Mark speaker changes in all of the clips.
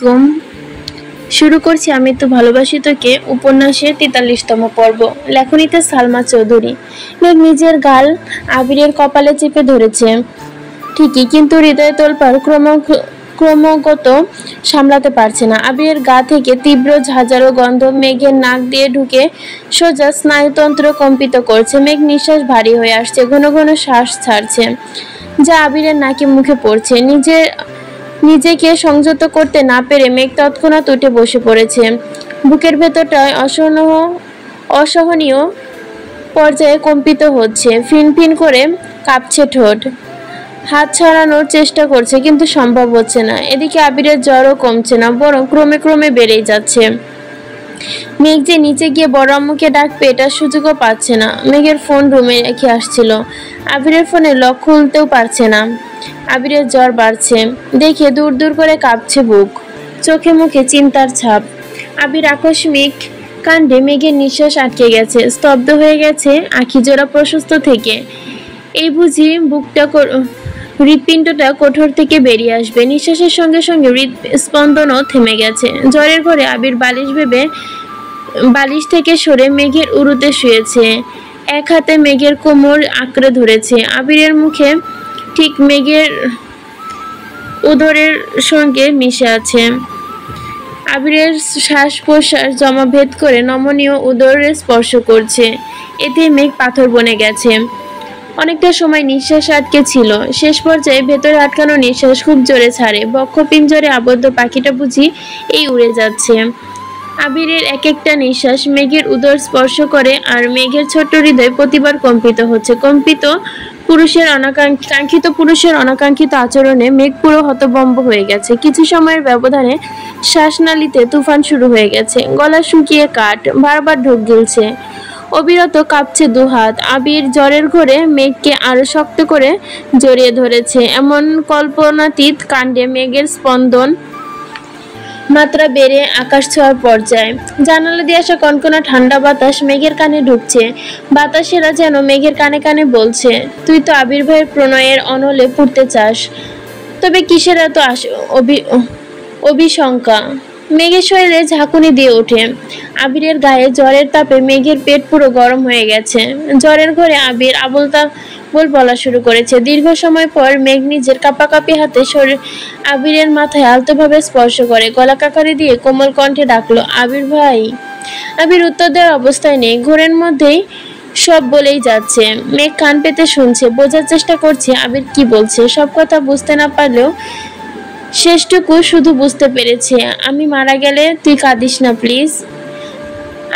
Speaker 1: গুম শুরু করছি আমি তো ভালোবাসি তোকে উপন্যাসের ৪৩তম পর্ব। লেখনীতে সালমা চৌধুরী। মেঘ নিজের গাল আবিরের কপালে চেপে ধরেছে ঠিকই, কিন্তু হৃদয়ে তোলপাড় ক্রমাগত সামলাতে পারছে না। আবিরের গা থেকে তীব্র ঝাঁঝালো গন্ধ মেঘের নাক দিয়ে ঢুকে সোজা স্নায়ুতন্ত্র কম্পিত করছে। মেঘ নিঃশ্বাস ভারী হয়ে আসছে, ঘন ঘন শ্বাস ছাড়ছে, যা আবিরের নাকে মুখে পড়ছে। নিজেকে সংযত করতে না পেরে মেঘ তৎক্ষণাৎ উঠে বসে পড়েছে। বুকের ভেতরটায় অসহনীয় পর্যায়ে কম্পিত হচ্ছে, ফিনফিন করে কাঁপছে ঠোঁট। হাত ছাড়ানোর চেষ্টা করছে, কিন্তু সম্ভব হচ্ছে না। এদিকে আবিরের জ্বরও কমছে না, বরং ক্রমে ক্রমে বেড়েই যাচ্ছে। মেঘ যে নিচে গিয়ে বড় আম্মুকে ডাকবে এটার সুযোগও পাচ্ছে না। মেঘের ফোন রুমে রেখে আসছিল, আবিরের ফোনে লক খুলতেও পারছে না। আবিরের জ্বর বাড়ছে দেখে দূর দূর করে কাঁপছে বুক, চোখে মুখে চিন্তার ছাপ। আবির আকস্মিক কাণ্ডে মেঘের নিঃশ্বাস আটকে গেছে, স্তব্ধ হয়ে গেছে আখি জোড়া প্রশস্ত থেকে। এই বুঝি হৃৎপিণ্ডটা কোঠর থেকে বেরিয়ে আসবে। নিঃশ্বাসের সঙ্গে সঙ্গে হৃদস্পন্দনও থেমে গেছে। জ্বরের ঘরে আবির বালিশ থেকে সরে মেঘের উরুতে শুয়েছে, এক হাতে মেঘের কোমর আঁকড়ে ধরেছে। আবিরের মুখে ঠিক মেঘের উদরের সঙ্গে মিশে আছে। আবিরের শ্বাস প্রশ্বাস জমা ভেদ করে নমনীয় উদরে স্পর্শ করছে। এতে মেঘ পাথর বনে গেছে। অনেকটা সময় নিঃশ্বাস আটকে ছিল, শেষ পর্যায়ে ভেতরে আটকানো নিঃশ্বাস খুব জোরে ছাড়ে। বক্ষপিঞ্জরে আবদ্ধ পাখিটা বুঝি এই উড়ে যাচ্ছে। আবিরের এক একটা নিঃশ্বাস মেঘের উদর স্পর্শ করে, আর মেঘের ছোট্ট হৃদয় প্রতিবার কম্পিত হচ্ছে। কাঙ্ক্ষিত পুরুষের অনাকাঙ্ক্ষিত আচরণে মেঘ পুরো হতভম্ব হয়ে গেছে। কিছু সময়ের ব্যবধানে শ্বাসনালীতে তুফান শুরু হয়ে গেছে, গলা শুকিয়ে কাঠ, বারবার ঢোক গিলছে, অবিরত কাঁপছে দুহাত। আবির জ্বরের ঘোরে মেঘকে আরো শক্ত করে জড়িয়ে ধরেছে। এমন কল্পনাতীত কাণ্ডে মেঘের স্পন্দন মাত্রা বেড়ে আকাশ ছোঁয়ার পর্যায়ে। জানালা দিয়ে আসা কনকনা ঠান্ডা বাতাস মেঘের কানে ঢুকছে। বাতাসেরা যেন মেঘের কানে কানে বলছে, তুই তো আবির ভাইয়ের প্রণয়ের অনলে পড়তে চাস, তবে কিসের এত অভিশঙ্কা। মেঘের শরীরে ঝাঁকুনি দিয়ে ওঠে। আবিরের গায়ে জ্বরের তাপে মেঘের পেট পুরো গরম হয়ে গেছে। জ্বরের ঘরে আবির আবোল তাবোল বলা শুরু করেছে। দীর্ঘ সময় পর মেঘ নিজের কাঁপাকাঁপি হাতে আবিরের মাথায় আলতোভাবে স্পর্শ করে, গলা কাকারি দিয়ে কোমল কণ্ঠে ডাকলো, আবির ভাই। আবির উত্তর দেওয়ার অবস্থায় নেই, ঘোরের মধ্যেই সব বলেই যাচ্ছে। মেঘ কান পেতে শুনছে, বোঝার চেষ্টা করছে আবির কি বলছে। সব কথা বুঝতে না পারলেও শেষটুকু শুধু বুঝতে পেরেছে, আমি মারা গেলে তুই কাঁদিস না প্লিজ।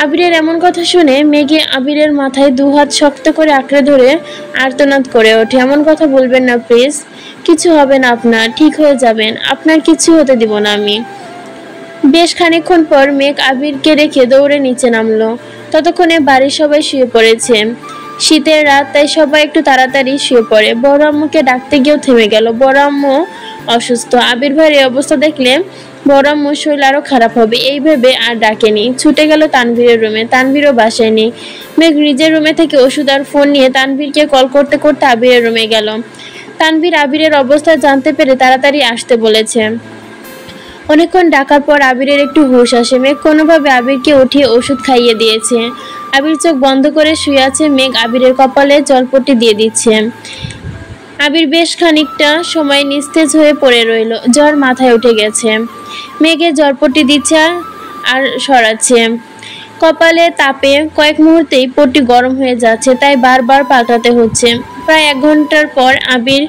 Speaker 1: আবিরের এমন কথা শুনে মেঘে আবিরের মাথায় দুহাত শক্ত করে আঁকড়ে ধরে আর্তনাদ করে ওঠে, এমন কথা বলবেন না প্লিজ, কিছু হবে না আপনার, ঠিক হয়ে যাবেন, আপনার কিছু হতে দিব না আমি। বেশ খানিকক্ষণ পর মেঘ আবিরকে রেখে দৌড়ে নিচে নামলো। ততক্ষণে বাড়ির সবাই শুয়ে পড়েছে। শীতের রাত, তাই সবাই একটু তাড়াতাড়ি শুয়ে পড়ে। বড় আম্মুকে ডাকতে গিয়েও থেমে গেল। বড় আম্মু অসুস্থ। আবির ভাইয়ের এই অবস্থা দেখলে বড় আম্মুর শরীর আরো খারাপ হবে, এই ভেবে আর ডাকেনি। ছুটে গেল তানভীরের রুমে। তানভীরও বাসায় নেই। মেঘ নিজের রুমে থেকে ওষুধ আর ফোন নিয়ে তানভীরকে কল করতে করতে আবিরের রুমে গেল। তানভীর আবিরের অবস্থা জানতে পেরে তাড়াতাড়ি আসতে বলেছে। অনেকক্ষণ ডাকার পর আবিরের একটু হুঁশ আসে। মেঘ কোনোভাবে আবিরকে উঠিয়ে ওষুধ খাইয়ে দিয়েছে। আবির চোখ বন্ধ করে শুয়ে আছে। মেঘ আবিরের কপালে জলপট্টি দিয়ে দিচ্ছে। আবির বেশ খানিকটা সময় নিস্তেজ হয়ে পড়ে রইল, জ্বর মাথায় উঠে গেছে। মেঘে জলপট্টি দিচ্ছে আর সরাচ্ছে। কপালে তাপে কয়েক মুহূর্তেই পট্টি গরম হয়ে যাচ্ছে, তাই বারবার পাল্টাতে হচ্ছে। প্রায় 1 ঘন্টার পর আবির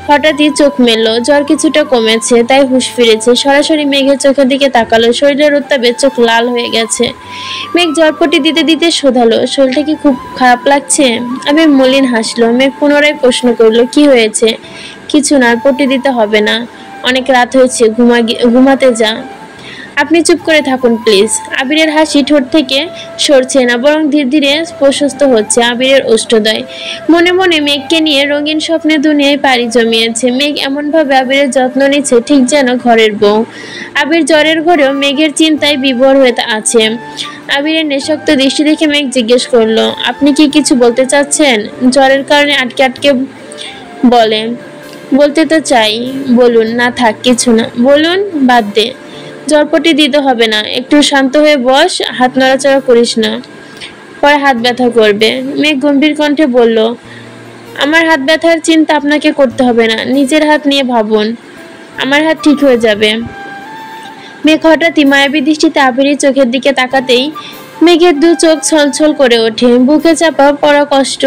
Speaker 1: হঠাৎই চোখ মেলল। জ্বর কিছুটা কমেছে, তাই হুঁশ ফিরেছে। সরাসরি মেঘের চোখের দিকে তাকালো। শরীরের উত্তাপে চোখ লাল হয়ে গেছে। মেঘ জলপট্টি দিতে দিতে শোধালো, শরীরটা কি খুব খারাপ লাগছে? আবির মলিন হাসলো। মেঘ পুনরায় প্রশ্ন করলো, কি হয়েছে? কিছু না, পট্টি দিতে হবে না, অনেক রাত হয়েছে, ঘুমাতে যা। আপনি চুপ করে থাকুন প্লিজ। আবিরের হাসি ঠোঁট থেকে সরছে না, বরং ধীরে ধীরে প্রশস্ত হচ্ছে আবিরের ওষ্ঠদ্বয়। মনে মনে মেঘকে নিয়ে রঙিন স্বপ্নের দুনিয়ায় পাড়ি জমিয়েছে। মেঘ এমনভাবে আবিরের যত্ন নিচ্ছে, ঠিক যেন ঘরের বউ। আবির জ্বরের ঘরেও মেঘের চিন্তায় বিভোর হয়ে আছে। আবিরের নেশাক্ত দৃষ্টি দেখে মেঘ জিজ্ঞেস করলো, আপনি কি কিছু বলতে চাচ্ছেন? জ্বরের কারণে আটকে আটকে বলে, বলতে তো চাই। বলুন। না থাক, কিছু না, বলুন। বাদ দে, জড়পটি দিতে হবে না, একটু শান্ত হয়ে বস, হাত নড়াচড়া করিস না, পরে হাত ব্যথা করবে। মেঘ গম্ভীর কণ্ঠে বলল, আমার হাত ব্যথার চিন্তা আপনাকে করতে হবে না, নিজের হাত নিয়ে ভাবুন, আমার হাত ঠিক হয়ে যাবে। মেঘ হঠাৎই মায়াবী দৃষ্টিতে আবিরের চোখের দিকে তাকাতেই মেঘের দু চোখ ছলছল করে ওঠে, বুকে চাপা পড়া কষ্ট,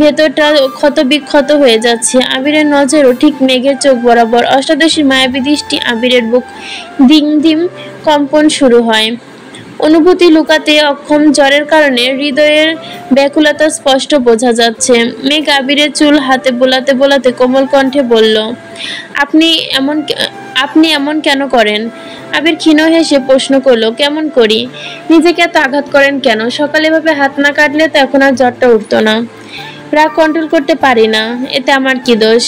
Speaker 1: ভেতরটা ক্ষত বিক্ষত হয়ে যাচ্ছে। আবিরের নজরও ঠিক মেঘের চোখ বরাবর। অষ্টাদশীর মায়াবী দৃষ্টি, আবিরের বুক দিম দিম কম্পন শুরু হয়। অনুভূতি লুকাতে অক্ষম, জ্বরের কারণে হৃদয়ের ব্যাকুলতা স্পষ্ট বোঝা যাচ্ছে। মেঘ আবিরের চুল হাতে বোলাতে বোলাতে কোমল কণ্ঠে বলল, আপনি এমন আপনি এমন কেন করেন? আবির ক্ষীণ হেসে প্রশ্ন করলো, কেমন করি? নিজেকে এত আঘাত করেন কেন? সকালে ভাবে হাত না কাটলে তো এখন আর জ্বরটা উঠতো না। রাগ কন্ট্রোল করতে পারি না, এতে আমার কি দোষ?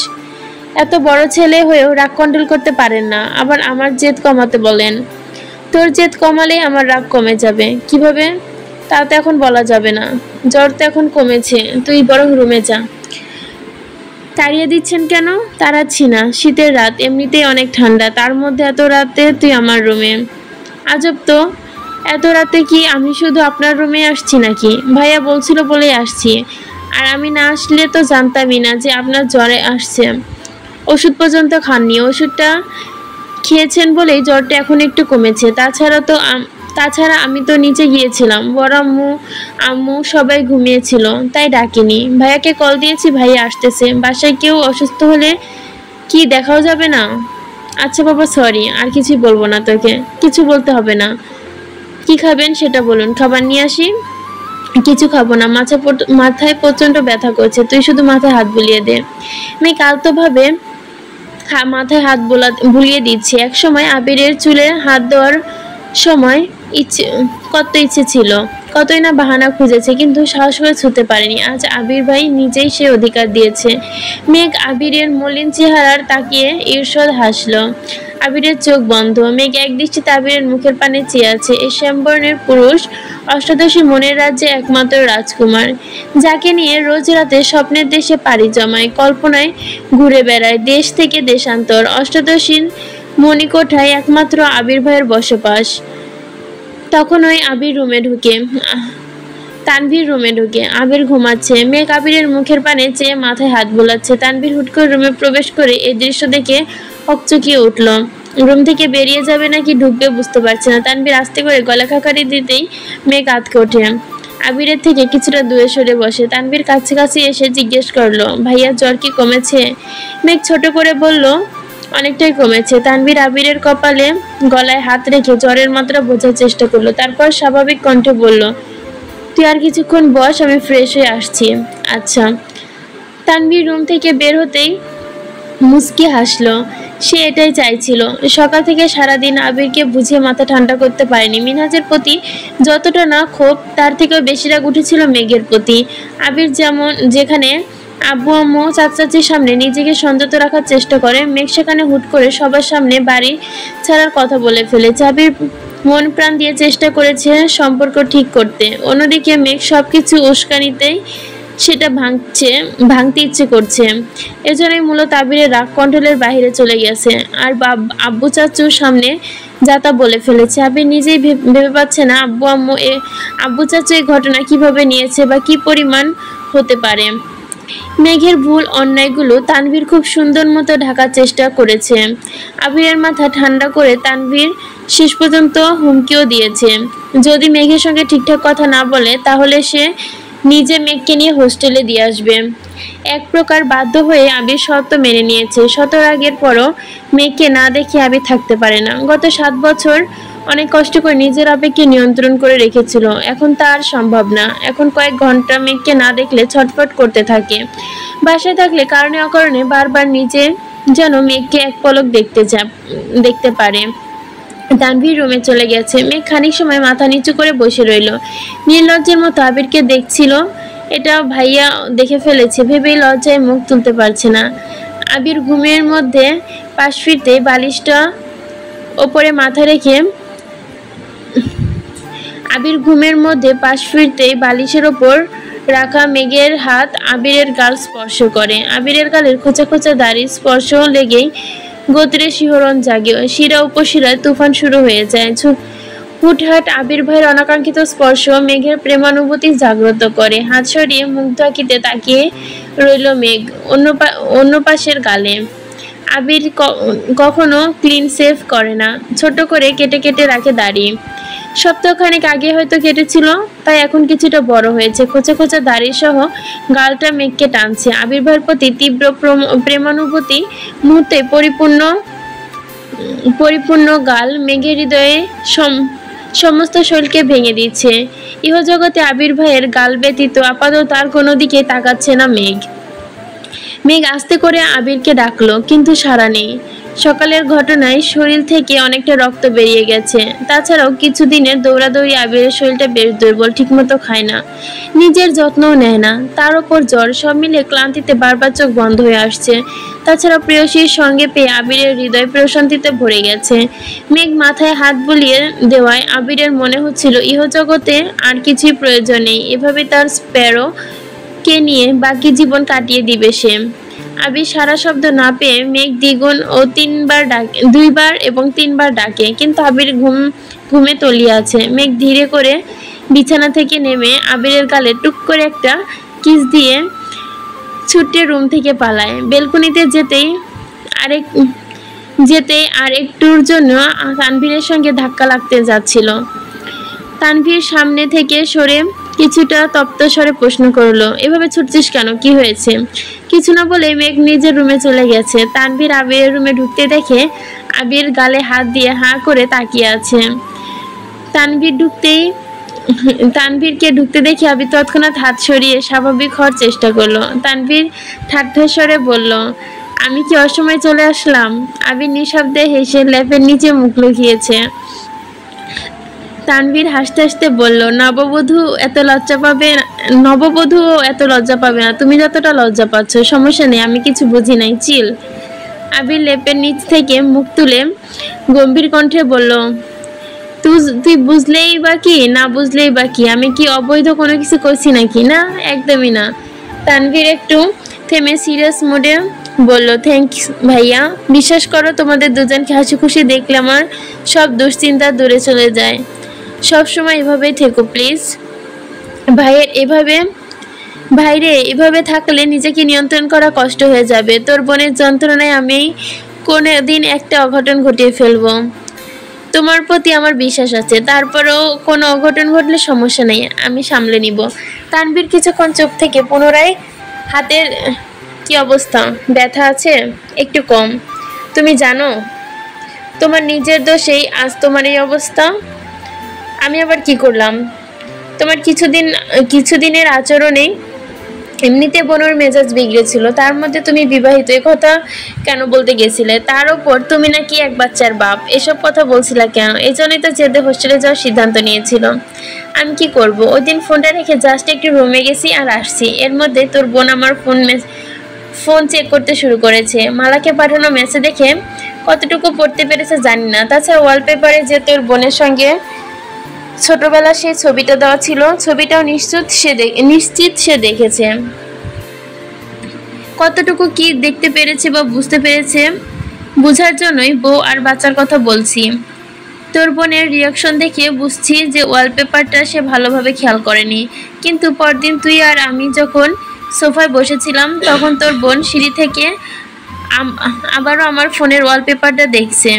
Speaker 1: এত বড় ছেলে হয়েও রাগ কন্ট্রোল করতে পারেন না, আবার আমার জেদ কমাতে বলেন। তোর জেদ কমালেই আমার রাগ কমে যাবে। কিভাবে? তা তো এখন বলা যাবে না, জ্বর তো এখন কমেছে, তুই বরং রুমে যা। তাড়িয়ে দিচ্ছেন কেন? তাড়াচ্ছি না, শীতের রাত, এমনিতেই অনেক ঠান্ডা, তার মধ্যে এত রাতে তুই আমার রুমে। আজব তো, এত রাতে কি আমি শুধু আপনার রুমে আসছি নাকি? ভাইয়া বলছিল বলেই আসছি, আর আমি না আসলে তো জানতামই না যে আপনার জ্বরে আসছে। ওষুধ পর্যন্ত খাননি, ওষুধটা খেয়েছেন বলেই জ্বরটা এখন একটু কমেছে। তাছাড়া আমি তো নিচে গিয়েছিলাম, বড় আম্মু আম্মু সবাই ঘুমিয়েছিল, তাই ডাকিনি। ভাইয়াকে কল দিয়েছি, ভাইয়া আসতেছে। বাসায় কেউ অসুস্থ হলে কি দেখাও যাবে না? আচ্ছা বাবা, সরি, আর কিছুই বলবো না তোকে। কিছু বলতে হবে না। কি খাবেন সেটা বলুন, খাবার নিয়ে আসি। কিছু খাবো না, মাথায় প্রচন্ড ব্যথা করছে, তুই শুধু মাথায় হাত বুলিয়ে দে। মেয়ে আলতো ভাবে মাথায় হাত বুলিয়ে দিচ্ছে। এক সময় আবিরের চুলে হাত দেওয়ার সময় কত ইচ্ছে ছিল, কতই না বাহানা খুঁজেছে, কিন্তু সাহস করে ছুঁতে পারেনি। আজ আবির ভাই নিজেই সে অধিকার দিয়েছে। মেঘ আবিরের মলিন চেহারার তাকিয়ে ঈর্ষদ হাসলো। আবিরের চোখ বন্ধ। মেঘ এক দৃষ্টিতে আবিরের মুখের পানে চেয়ে আছে। এই শ্যামবর্ণের পুরুষ অষ্টাদশী মনের রাজ্যে একমাত্র রাজকুমার, যাকে নিয়ে রোজ রাতে স্বপ্নের দেশে পাড়ি জমায়, কল্পনায় ঘুরে বেড়ায় দেশ থেকে দেশান্তর। অষ্টাদশীর মণিকোঠায় একমাত্র আবির ভাইয়ের বসবাস। তখন ওই তানভীর রুমে ঢুকে। আবির ঘুমাচ্ছে। মেঘ আবিরের মুখের পানে চেয়ে মাথায় হাত বোলাচ্ছে। তানভীর হুট করে রুমে প্রবেশ করে এই দৃশ্য দেখে হকচকিয়ে উঠল। রুম থেকে বেরিয়ে যাবে নাকি ঢুকবে বুঝতে পারছে না। তানভীর আস্তে করে গলা খাকারি দিতেই মেঘ আঁতকে ওঠে। আবিরের থেকে কিছুটা দূরে সরে বসে। তানভীর কাছাকাছি এসে জিজ্ঞেস করলো, ভাইয়া জ্বর কি কমেছে? মেঘ ছোট করে বলল, অনেকটাই কমেছে। তানভীর আবিরের গলায় হাত রেখে জ্বরের মাত্রা বোঝার চেষ্টা করলো, তারপর স্বাভাবিক কণ্ঠে বলল, তুই আর কিছুক্ষণ বস, আমি ফ্রেশ হয়ে আসছি। আচ্ছা। তানভীর রুম থেকে বের হতেই মুচকি হাসলো। সে এটাই চাইছিল। সকাল থেকে সারাদিন আবিরকে বুঝিয়ে মাথা ঠান্ডা করতে পারেনি। মিনহাজের প্রতি যতটা না ক্ষোভ, তার থেকেও বেশি রাগ উঠেছিল মেঘের প্রতি। আবির যেখানে আব্বু আম্মু চাচাচির সামনে নিজেকে সংযত রাখার চেষ্টা করে, মেঘ সেখানে হুট করে সবার সামনে বাড়ি ছাড়ার কথা বলে ফেলেছে। আবির মন প্রাণ দিয়ে চেষ্টা করেছে সম্পর্ক ঠিক করতে, অন্যদিকে মেঘ সবকিছু উস্কানিতেই সেটা ভাঙতে ইচ্ছে করছে। এজন্যই মূলত আবিরের রাগ কন্ট্রোলের বাইরে চলে গেছে, আর আব্বু চাচুর সামনে যা তা বলে ফেলেছে। আবির নিজেই ভেবে পাচ্ছে না আব্বু চাচু এই ঘটনা কিভাবে নিয়েছে বা কি পরিমাণ হতে পারে। মেঘের ভুল অন্যায়গুলো তানভীর খুব সুন্দর মতো ঢাকার চেষ্টা করেছে। আবিরের মাথা ঠান্ডা করে তানভীর শেষ পর্যন্ত হুমকিও দিয়েছে, যদি মেঘের সঙ্গে ঠিকঠাক কথা না বলে তাহলে সে নিজে মেঘকে নিয়ে হোস্টেলে দিয়ে আসবে। এক প্রকার বাধ্য হয়ে আবির শর্ত মেনে নিয়েছে। শত রাগের পরও মেঘকে না দেখে আবির থাকতে পারে না। গত 7 বছর অনেক কষ্ট করে নিজের আবেগকে নিয়ন্ত্রণ করে রেখেছিল, এখন তা আর সম্ভব না। এখন কয়েক ঘন্টা মেঘকে না দেখলে ছটফট করতে থাকে। বাসায় থাকলে কারণে অকারণে বারবার নিজে যেন মেঘকে এক পলক দেখতে পারে। তানভীর রুমে চলে গেছে। মেঘ খানিক সময় মাথা নিচু করে বসে রইল, নির্লজ্জের মতো আবিরকে দেখছিল। এটা ভাইয়া দেখে ফেলেছে ভেবেই লজ্জায় মুখ তুলতে পারছে না। আবির ঘুমের মধ্যে পাশ ফিরতে বালিশটা ওপরে মাথা রেখে বালিশের ওপর রাখা মেঘের হাত আবিরের গাল স্পর্শ করে। আবিরের গালের খোঁচা খোঁচা দাড়ি স্পর্শ লেগেই গোত্রে শিহরণ জাগে, শিরা উপশিরায় তুফান শুরু হয়ে যায়। হুটহাট আবির ভাইয়ের অনাকাঙ্ক্ষিত স্পর্শ মেঘের প্রেমানুভূতি জাগ্রত করে। হাত সরিয়ে মুগ্ধ আঁকিতে তাকিয়ে রইল মেঘ অন্য পাশের গালে। আবির কখনো ক্লিন সেভ করে না, ছোট করে কেটে কেটে রাখে দাড়ি। সপ্তাহখানেক আগে হয়তো কেটেছিল, তাই এখন কিছুটা বড় হয়েছে। খোঁচা খোঁচা দাড়ি সহ গালটা মেঘকে টানছে। আবির ভাইয়ের প্রতি তীব্র প্রেমানুভূতি মুহূর্তে পরিপূর্ণ গাল মেঘের হৃদয়ে সমস্ত শরীরকে ভেঙে দিচ্ছে। ইহজগতে আবির ভাইয়ের গাল ব্যতীত আপাতত আর কোনো দিকে তাকাচ্ছে না মেঘ। মেঘ আস্তে করে আবিরকে ডাকলো, কিন্তু সাড়া নেই। সকালের ঘটনায় শরীর থেকে অনেকটা রক্ত বেরিয়ে গেছে। তাছাড়াও কিছুদিনের দৌড়াদৌড়ি আবিরের শরীরটা বেশ দুর্বল, ঠিকমতো খায় না, নিজের যত্নও নেয় না, তার ওপর জ্বর। সব মিলে ক্লান্তিতে বারবার চোখ বন্ধ হয়ে আসছে। তাছাড়া প্রেয়সীর সঙ্গে পেয়ে আবিরের হৃদয় প্রশান্তিতে ভরে গেছে। মেঘ মাথায় হাত বুলিয়ে দেওয়ায় আবিরের মনে হচ্ছিল ইহজগতে আর কিছুই প্রয়োজন নেই। এভাবে তার স্প্যারো কে নিয়ে বাকি জীবন কাটিয়ে দিবে সে। আবির সারা শব্দ না পেয়ে মেঘ দ্বিগুণ ও দুইবার এবং তিনবার ডাকে, কিন্তু আবির ঘুমে তলিয়ে আছে। মেঘ ধীরে করে বিছানা থেকে নেমে আবিরের গালে টুক করে একটা কিস দিয়ে ছুটে রুম থেকে পালায়। বেলকনিতে যেতেই আর একটুর জন্য তানভীরের সঙ্গে ধাক্কা লাগতে যাচ্ছিল। তানভীর সামনে থেকে সরে কিছুটা তপ্ত স্বরে প্রশ্ন করলো, এভাবে ছুটছিস কেন, কি হয়েছে? কিছু না বলে মেঘ নিজের রুমে চলে গেছে। তানভীর আবিরের রুমে ঢুকতে দেখে আবির গালে হাত দিয়ে হাঁ করে তাকিয়ে আছে। তানভীরকে ঢুকতে দেখে আবির তৎক্ষণাৎ হাত সরিয়ে স্বাভাবিক হওয়ার চেষ্টা করলো। তানভীর ঠাট্টা স্বরে বলল, আমি কি অসময়ে চলে আসলাম? আবির নিঃশব্দে হেসে ল্যাপের নিচে মুখ লুকিয়েছে। তানভীর হাসতে হাসতে বলল, নববধূ এত লজ্জা পাবে না, তুমি যতটা লজ্জা পাচ্ছ। সমস্যা নেই, আমি কিছু বুঝি নাই, চিল। আবির লেপের নিচ থেকে মুখ তুলে গম্ভীর কণ্ঠে বলল, তুই বুঝলেই বা কি, না বুঝলেই বা কি? আমি কি অবৈধ কোনো কিছু করছি নাকি? না, একদমই না। তানভীর একটু থেমে সিরিয়াস মোডে বলল, থ্যাঙ্কস ভাইয়া। বিশ্বাস করো, তোমাদের দুজনকে হাসি খুশি দেখলে আমার সব দুশ্চিন্তা দূরে চলে যায়। সব সময় এভাবেই থেকো প্লিজ। ভাইরে এভাবে থাকলে নিজেকে নিয়ন্ত্রণ করা কষ্ট হয়ে যাবে। তোর বোনের যন্ত্রণায় আমি কোনোদিন একটা অঘটন ঘটিয়ে ফেলবো। তোমার প্রতি আমার বিশ্বাস আছে, তারপরেও কোনো অঘটন ঘটলে সমস্যা নেই, আমি সামলে নিব। তানভীর কিছুক্ষণ চুপ থেকে পুনরায়, হাতের কি অবস্থা? ব্যথা আছে? একটু কম। তুমি জানো তোমার নিজের দোষেই আজ তোমার এই অবস্থা। আমি আবার কি করলাম? তোমার কিছুদিনের আচরণে এমনিতে বোনের মেজাজ বিগড়েছিল, তার মধ্যে তুমি বিবাহিত, এ কথা কেন বলতে গেছিলে? তার উপর তুমি নাকি এক বাচ্চার বাপ, এসব কথা বলছিলা কেন? এই জন্যই তো জেদে হোস্টেলে যাওয়ার সিদ্ধান্ত নিয়েছিল। আমি কি করব? ওই দিন ফোনটা রেখে জাস্ট একটু রুমে গেছি আর আসছি। এর মধ্যে তোর বোন আমার ফোন চেক করতে শুরু করেছে। মালাকে পাঠানো মেসেজ দেখে কতটুকু পড়তে পেরেছে জানি না। তাছাড়া ওয়ালপেপারে যে তোর বোনের সঙ্গে ছোটবেলা সেই ছবিটা দেওয়া ছিল, ছবিটাও নিশ্চিত সে দেখেছে। কতটুকু কি দেখতে পেরেছে বা বুঝতে পেরেছে বোঝার জন্যই বউ আর বাচ্চার কথা বলছি। তোর বোনের রিয়াকশন দেখে বুঝছি যে ওয়ালপেপারটা সে ভালোভাবে খেয়াল করেনি। কিন্তু পরদিন তুই আর আমি যখন সোফায় বসেছিলাম, তখন তোর বোন সিঁড়ি থেকে আবারও আমার ফোনের ওয়ালপেপারটা দেখছে।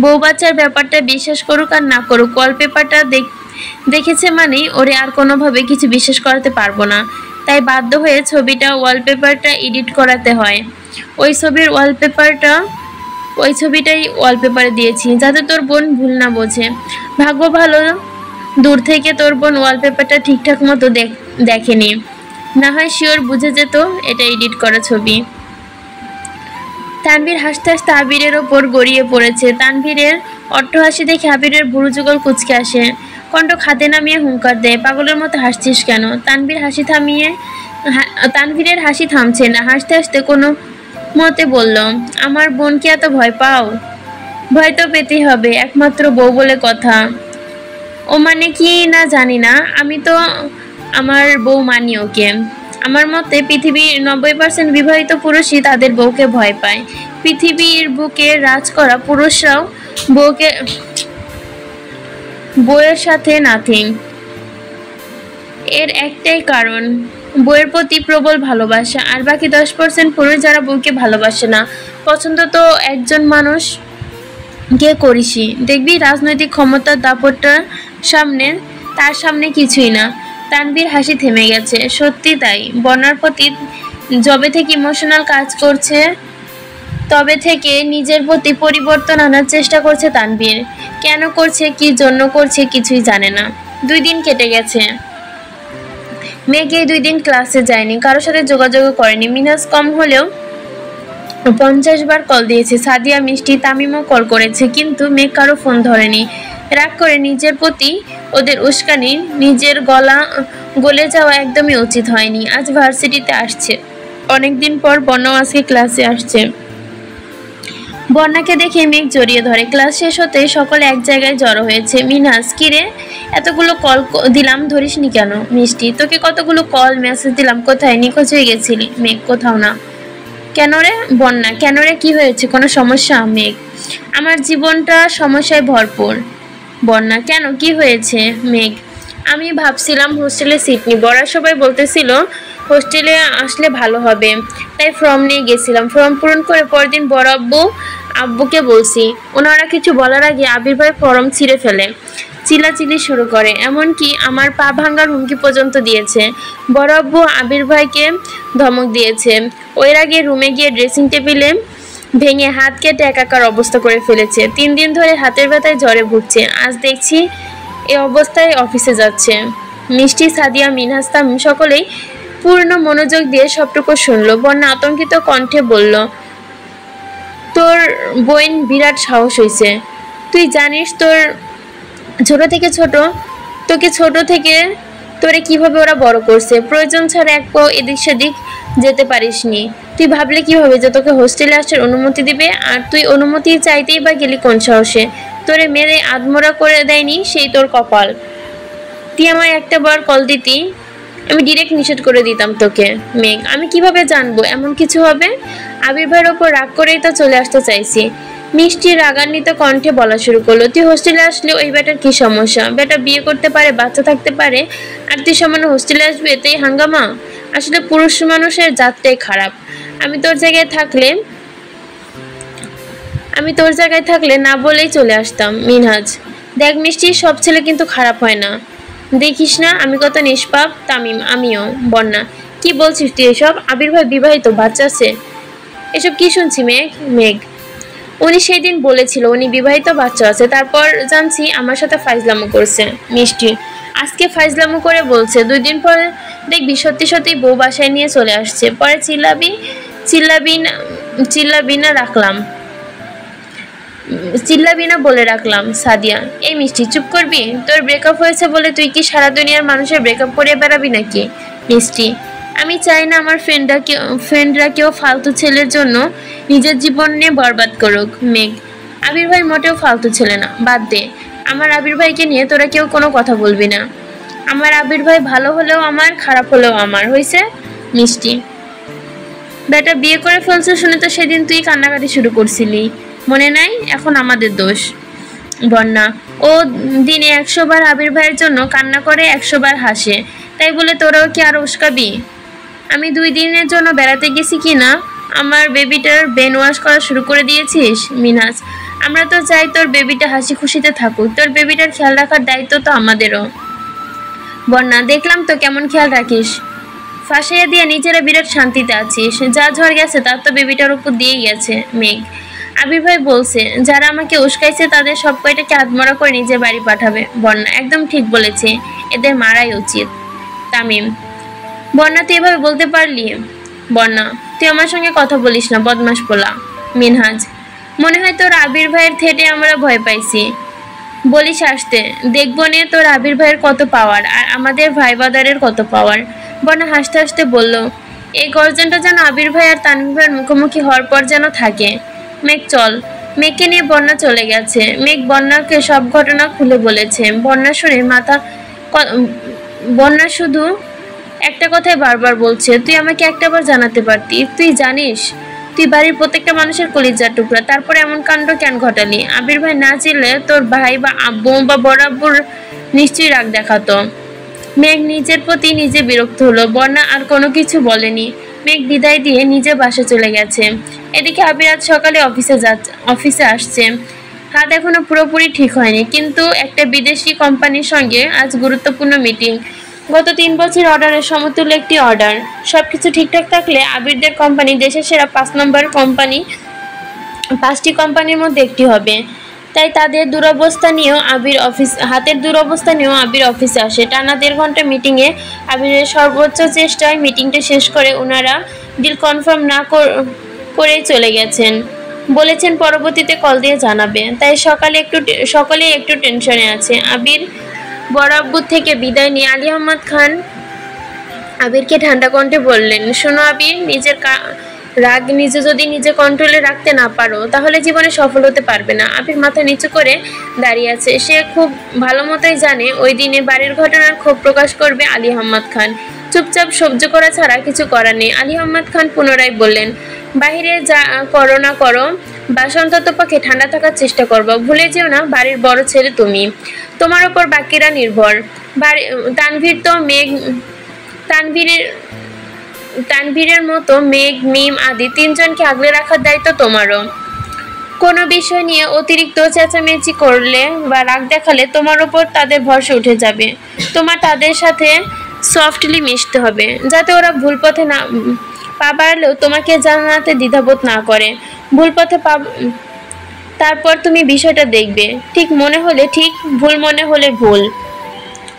Speaker 1: বউ বাচ্চার ব্যাপারটা বিশ্বাস করুক আর না করুক, ওয়ালপেপারটা দেখেছে মানেই ওরে আর কোনোভাবে কিছু বিশ্বাস করাতে পারবো না। তাই বাধ্য হয়ে ওয়ালপেপারটা এডিট করাতে হয়। ওই ছবিটাই ওয়ালপেপারে দিয়েছি, যাতে তোর বোন ভুল না বোঝে। ভাগ্য ভালো, দূর থেকে তোর বোন ওয়ালপেপারটা ঠিকঠাক মতো দেখেনি, না হয় শিওর বুঝে যেত এটা এডিট করা ছবি। তানভীর হাসতে হাসতে আবিরের ওপর গড়িয়ে পড়েছে। তানভীরের অট্টহাসি দেখে আবিরের ভুরু যুগল কুঁচকে আসে, কণ্ঠ খাতে নামিয়ে হুঙ্কার দেয়, পাগলের মতো হাসছিস কেন? তানভীরের হাসি থামছে না। হাসতে হাসতে কোনো মতে বলল, আমার বোনকে এত ভয় পাও? ভয় তো পেতেই হবে, একমাত্র বউ বলে কথা। ও মানে কি না জানি না, আমি তো আমার বউ মানি ওকে। আমার মতে পৃথিবীর 90% বিবাহিত পুরুষই তাদের বউকে ভয় পায়। পৃথিবীর বুকে রাজ করা পুরুষরাও বউয়ের সাথে নাথিং। এর একটাই কারণ, বউয়ের প্রতি প্রবল ভালোবাসা। আর বাকি 10% পুরুষ যারা বউকে ভালোবাসে না, পছন্দ তো একজন মানুষ কে করিসই। দেখবি রাজনৈতিক ক্ষমতার দাপটটা তার সামনে কিছুই না। তানভীর হাসি থেমে গেছে। সত্যি তাই, বন্যার প্রতি যবে থেকে ইমোশনাল কাজ করছে তবে থেকে নিজের প্রতি পরিবর্তন আনার চেষ্টা করছে তানভীর। কেন করছে, কি জন্য করছে কিছুই জানে না। 2 দিন কেটে গেছে। মেঘ এই 2 দিন ক্লাসে যায়নি, কারোর সাথে যোগাযোগ করেনি। মিনাজ কম হলেও 50 বার কল দিয়েছে। সাদিয়া, মিষ্টি, তামিমও কল করেছে, কিন্তু মেঘ কারো ফোন ধরেনি। রাগ করে নিজের প্রতি ওদের উস্কানি, নিজের গলে যাওয়া একদমই উচিত হয়নি। আজ ভার্সিটিতে আসছে, অনেকদিন পর বন্যাও আজকে ক্লাসে আসছে। বন্যাকে দেখে মেঘ জড়িয়ে ধরে। ক্লাস শেষ হতে সকলে এক জায়গায় জড়ো হয়েছে। মিনহাজ, কিরে এতগুলো কল দিলাম ধরিসনি কেন? মিষ্টি, তোকে কতগুলো কল মেসেজ দিলাম, কোথায়? নিখোঁজ হয়ে গেছিলি? মেঘ, কোথাও না। কেন রে? বন্যা, কেন রে, কি হয়েছে? কোনো সমস্যা? মেঘ, আমার জীবনটা সমস্যায় ভরপুর। বন্যা, কেন, কি হয়েছে? মেঘ, আমি ভাবছিলাম হোস্টেলে সিট নিব। ওরা সবাই বলতেছিল হোস্টেলে আসলে ভালো হবে, তাই ফর্ম নিয়ে গেছিলাম। ফর্ম পূরণ করে পরদিন বড় আব্বুকে বলছি। ওনারা কিছু বলার আগে আবির ভাই ফর্ম ছিঁড়ে ফেলে, চিল্লাচিল্লি শুরু করে, এমনকি আমার পা ভাঙার হুমকি পর্যন্ত দিয়েছে। বড় আব্বু আবির ভাইকে ধমক দিয়েছে। ওর আগে রুমে গিয়ে ড্রেসিং টেবিলে ভেঙে হাত কেটে একাকার অবস্থা করে ফেলেছে। 3 দিন ধরে হাতের ব্যথায় জ্বরে ভুগছে। আজ দেখছি এই অবস্থায় অফিসে যাচ্ছে। মিষ্টি, সাদিয়া, মিনহাজ, তামিম সকলেই পূর্ণ মনোযোগ দিয়ে সবটুকু শুনলো। বন্যা আতঙ্কিত কণ্ঠে বলল, তোর বোন বিরাট সাহস হয়েছে। তুই জানিস তোকে ছোট থেকে তোরে কিভাবে ওরা বড় করছে। প্রয়োজন ছাড়া এক পাও এদিক সেদিক যেতে পারিসনি। তুই ভাবলে কিভাবে যে তোকে হোস্টেলে আসার অনুমতি দিবে? আর তুই অনুমতি চাইতেই বা গেলি কোন সাহসে? তোরে মেরে আধমরা করে দেয়নি সেই তোর কপাল। তুই আমায় একটা বার কল দিতি, আমি ডিরেক্ট নিষেধ করে দিতাম তোকে। মেঘ, আমি কিভাবে জানবো এমন কিছু হবে? আবির ভাইয়ের ওপর রাগ করেই তো চলে আসতে চাইছি। মিষ্টি রাগান্বিত কণ্ঠে বলা শুরু করলো, তুই হোস্টেলে আসলে ওই বেটার কি সমস্যা? বেটা বিয়ে করতে পারে, বাচ্চা থাকতে পারে, আর তুই সামান্য হোস্টেলে আসবে এতেই হাঙ্গামা? আসলে পুরুষ মানুষের জাতটাই খারাপ। আমি তোর জায়গায় থাকলে না বলেই চলে আসতাম। মিনহাজ, দেখ মিষ্টি, সব ছেলে কিন্তু খারাপ হয় না, দেখিস না আমি কত নিষ্পাপ। তামিম, আমিও। বন্যা, কি বলছিস তুই এসব? আবির ভাই বিবাহিত, বাচ্চা আছে, এসব কি শুনছি? মেঘ, উনি সেই দিন বলেছিল উনি বিবাহিত, বাচ্চা আছে, তারপর জানছি আমার সাথে ফাইজলামো করছে। মিষ্টি, আজকে ফাইজলামো করে বলছে, 2 দিন পর দেখবি সত্যি সত্যি বউ বাসায় নিয়ে চলে আসছে। পরে চিল্লাবি না বলে রাখলাম। সাদিয়া, এই মিষ্টি, চুপ করবি? তোর ব্রেকআপ হয়েছে বলে তুই কি সারা দুনিয়ার মানুষের ব্রেকআপ করিয়ে বেড়াবি নাকি? মিষ্টি, আমি চাই না আমার ফ্রেন্ডরা কেউ ফালতু ছেলের জন্য নিজের জীবন নিয়ে বরবাদ করুক। মেঘ, আবির ভাই মোটেও ফালতু ছেলে না, বাদ দে। আমার আবির ভাইকে নিয়ে তোরা কেউ কোনো কথা বলবি না। আমার আবির ভাই ভালো হলেও আমার, খারাপ হলেও আমার। হয়েছে? মিষ্টি, বেটা বিয়ে করে ফেলছে শুনে তো সেদিন তুই কান্নাকাটি শুরু করছিলি, মনে নাই? এখন আমাদের দোষ। বন্যা, ও দিনে 100 বার আবির ভাইয়ের জন্য কান্না করে, 100 বার হাসে, তাই বলে তোরাও কি আর উস্কাবি? আমি 2 দিনের জন্য বেড়াতে গেছি কি না, আমার বেবিটার ব্রেন ওয়াশ করা শুরু করে দিয়েছিস। মিনহাজ, আমরা তো চাই তোর বেবিটা হাসি খুশিতে থাকুক, তোর বেবিটার খেয়াল রাখার দায়িত্ব তো আমাদেরও। বন্যা, দেখলাম তো কেমন খেয়াল রাখিস, ফাঁসাইয়া দিয়ে নিজেরা বিরাট শান্তিতে আছিস। যা ঝড় গেছে তার তো বেবিটার উপর দিয়েই গেছে। মেঘ, আবির ভাই বলছে যারা আমাকে উস্কাইছে তাদের সব কয়টাকে আধমরা করে নিজের বাড়ি পাঠাবে। বন্যা, একদম ঠিক বলেছে, এদের মারাই উচিত। তামিম, বন্যা, তুই এভাবে বলতে পারলি? বন্যা, তুই আমার সঙ্গে কথা বলিস না, বদমাস পোলা। মিনহাজ, মনে হয় তোর আবির ভাইয়ের থেটে আমরা ভয় পাইছি। বলিস আসতে, দেখবো নে তোর আবির ভাইয়ের কত পাওয়ার আর আমাদের ভাইবাদারের কত পাওয়ার। বন্যা হাসতে হাসতে বলল, এই গর্জনটা যেন আবির ভাই আর তানভীর ভাইয়ের মুখোমুখি হওয়ার পর যেন থাকে। মেঘ, চল। মেঘকে নিয়ে বন্যা চলে গেছে। মেঘ বন্যাকে সব ঘটনা খুলে বলেছে। বন্যা শুনে বন্যা শুধু একটা কথাই বারবার বলছে, তুই আমাকে একটাবার জানাতে পারতি। তুই জানিস তুই বাড়ির প্রত্যেকটা মানুষের কলিজার টুকরা, তারপরে এমন কাণ্ড কেন ঘটালি? আবির ভাই না চিনলে তোর ভাই বা আব্বু বা বড় আব্বুর নিশ্চয়ই রাগ দেখাতো। মেঘ নিজের প্রতি নিজে বিরক্ত হলো। বর্ণা আর কোনো কিছু বলেনি। মেঘ বিদায় দিয়ে নিজে বাসে চলে গেছে। এদিকে আবির আজ সকালে অফিসে আসছে। হাত এখনো পুরোপুরি ঠিক হয়নি, কিন্তু একটা বিদেশি কোম্পানির সঙ্গে আজ গুরুত্বপূর্ণ মিটিং। গত 3 বছর অর্ডারের সমতুল্য একটি অর্ডার। সবকিছু ঠিকঠাক থাকলে আবিরদের কোম্পানি দেশের সেরা 5 নম্বর কোম্পানি, 5টি কোম্পানির মধ্যে একটি হবে। তাই হাতের দুরবস্থা নিয়েও আবির অফিসে আসে। টানা 1.5 ঘন্টা মিটিংয়ে আবিরের সর্বোচ্চ চেষ্টায় মিটিংটা শেষ করে ওনারা ডিল কনফার্ম না করে চলে গেছেন। বলেছেন পরবর্তীতে কল দিয়ে জানাবে। তাই সকলেই একটু টেনশনে আছে। আবির বড় আব্বু থেকে বিদায় নিয়ে আলী আহমদ খান আবিরকে ঠান্ডা কণ্ঠে বললেন, শোনো আবির, নিজের রাগ নিজে কন্ট্রোলে রাখতে না পারো তাহলে জীবনে সফল হতে পারবে না। আবির মাথা নিচু করে দাঁড়িয়ে আছে। সে খুব ভালো মতোই জানে ওই দিনে বাড়ির ঘটনার ক্ষোভ প্রকাশ করবে আলী আহমদ খান। চুপচাপ সহ্য করা ছাড়া কিছু করার নেই। আলী আহমদ খান পুনরায় বললেন, বাহিরে যা করো না করো, বাসা অন্তত পক্ষে ঠান্ডা থাকার চেষ্টা করবো। ভুলে যেও না বাড়ির বড় ছেলে তুমি, তোমার ওপর বাকিরা নির্ভর। তানভীরের মতো মেঘ, মিম আদি 3 জনকে আগলে রাখার দায়িত্ব তোমারও। কোনো বিষয় নিয়ে অতিরিক্ত চেঁচামেচি করলে বা রাগ দেখালে তোমার ওপর তাদের ভরসা উঠে যাবে। তোমার তাদের সাথে সফটলি মিশতে হবে, যাতে ওরা ভুল পথে না পা বাড়লেও তোমাকে জানাতে দ্বিধাবোধ না করে। ভুল পথে তারপর তুমি বিষয়টা দেখবে, ঠিক মনে হলে ঠিক, ভুল মনে হলে ভুল।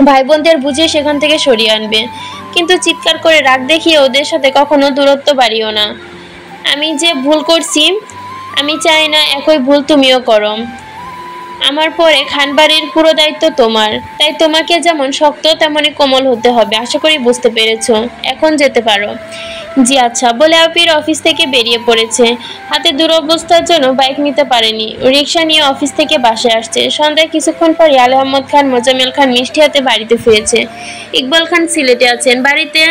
Speaker 1: ভাই বোনদের বুঝিয়ে সেখান থেকে সরিয়ে আনবে, কিন্তু চিৎকার করে রাগ দেখিয়ে ওদের সাথে কখনো দূরত্ব বাড়িও না। আমি যে ভুল করছি, আমি চাই না একই ভুল তুমিও করো। আমার পরে খানবাড়ির পুরো দায়িত্ব তোমার, তাই তোমাকে যেমন শক্ত তেমনই কোমল হতে হবে। আশা করি বুঝতে পেরেছো। এখন যেতে পারো। জি আচ্ছা বলে আবির অফিস থেকে বেরিয়ে পড়েছে। হাতে দুরবস্থার জন্য বাইক নিতে পারেনি, রিক্সা নিয়ে অফিস থেকে বাসে আসছে। সন্ধ্যায় কিছুক্ষণ পরে আলী আহমদ খান, মোজাম্মেল খান মিষ্টি হাতে বাড়িতে ফিরেছে। ইকবাল খান সিলেটে আছেন। বাড়িতে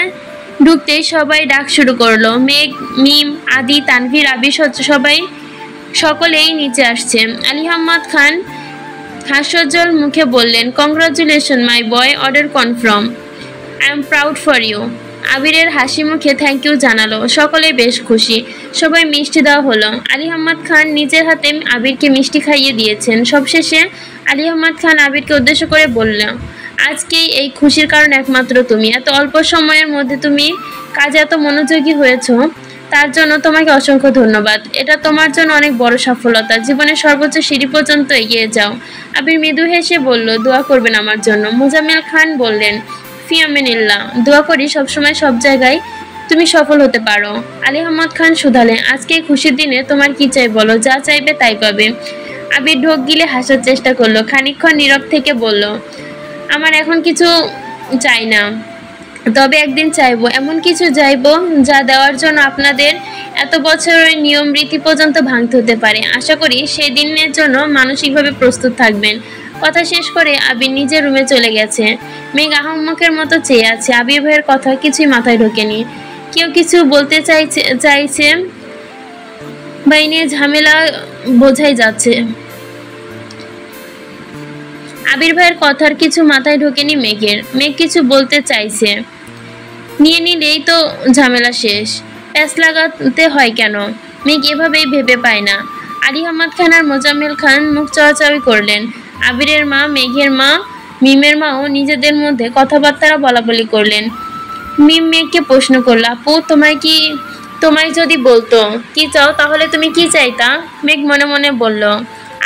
Speaker 1: ঢুকতেই সবাই ডাক শুরু করলো। মেঘ, মিম, আদি, তানভীর, আবির সকলেই নিচে আসছে। আলী আহমদ খান হাস্যোজ্জ্বল মুখে বললেন, congratulation my boy, order confirm, I am proud for you. আবিরের হাসি মুখে থ্যাংক ইউ জানালো। সকলেই বেশ খুশি। সবাই মিষ্টি দেওয়া হলো। আলী আহমদ খান নিজের হাতে আবিরকে মিষ্টি খাইয়ে দিয়েছেন। সবশেষে আলী আহমদ খান আবিরকে উদ্দেশ্য করে বলল, আজকেই এই খুশির কারণ একমাত্র তুমি। এত অল্প সময়ের মধ্যে তুমি কাজে এত মনোযোগী হয়েছ, তার জন্য তোমাকে অসংখ্য ধন্যবাদ। এটা তোমার জন্য অনেক বড় সফলতা। জীবনের সর্বোচ্চ সিঁড়ি পর্যন্ত এগিয়ে যাও। আবির মৃদু হেসে বলল, দোয়া করবেন আমার জন্য। মোজাম্মেল খান বললেন, ফি আমিনিল্লাহ, দোয়া করি সবসময় সব জায়গায় তুমি সফল হতে পারো। আলী আহমদ খান শুধালেন, আজকে এই খুশির দিনে তোমার কি চাই বলো, যা চাইবে তাই পাবে। আবির ঢোক গিলে হাসার চেষ্টা করলো। খানিকক্ষণ নীরব থেকে বলল, আমার এখন কিছু চাই না, তবে একদিন চাইবো, এমন কিছু চাইবো যা দেওয়ার জন্য আপনাদের এত বছরের নিয়ম রীতি পর্যন্ত ভাঙতে হতে পারে। আশা করি সেই দিনের জন্য মানসিকভাবে প্রস্তুত থাকবেন। কথা শেষ করে আবির নিজের রুমে চলে গেছে। মেঘ আহম্মকের মতো চেয়ে আছে। আবির ভাইয়ের কথা কিছুই মাথায় ঢোকেনি। কেউ কিছু বলতে চাইছে বা এই নিয়ে ঝামেলা বোঝাই যাচ্ছে। আবির ভাইয়ের কথার কিছু মাথায় ঢোকেনি মেঘের। মেঘ কিছু বলতে চাইছে, নিয়ে নিলেই তো ঝামেলা শেষ, প্যাঁচ লাগাতে হয় কেন? মেঘ এভাবেই ভেবে পায় না। আলী আহমদ খান আর মোজাম্মেল খান মুখ চাওয়াচাওয়ি করলেন। আবিরের মা, মেঘের মা, মিমের মাও নিজেদের মধ্যে কথাবার্তা বলাবলি করলেন। মিম মেঘকে প্রশ্ন করল, আপু তোমায় যদি বলতো কি চাও তাহলে তুমি কি চাইতা? মেঘ মনে মনে বলল,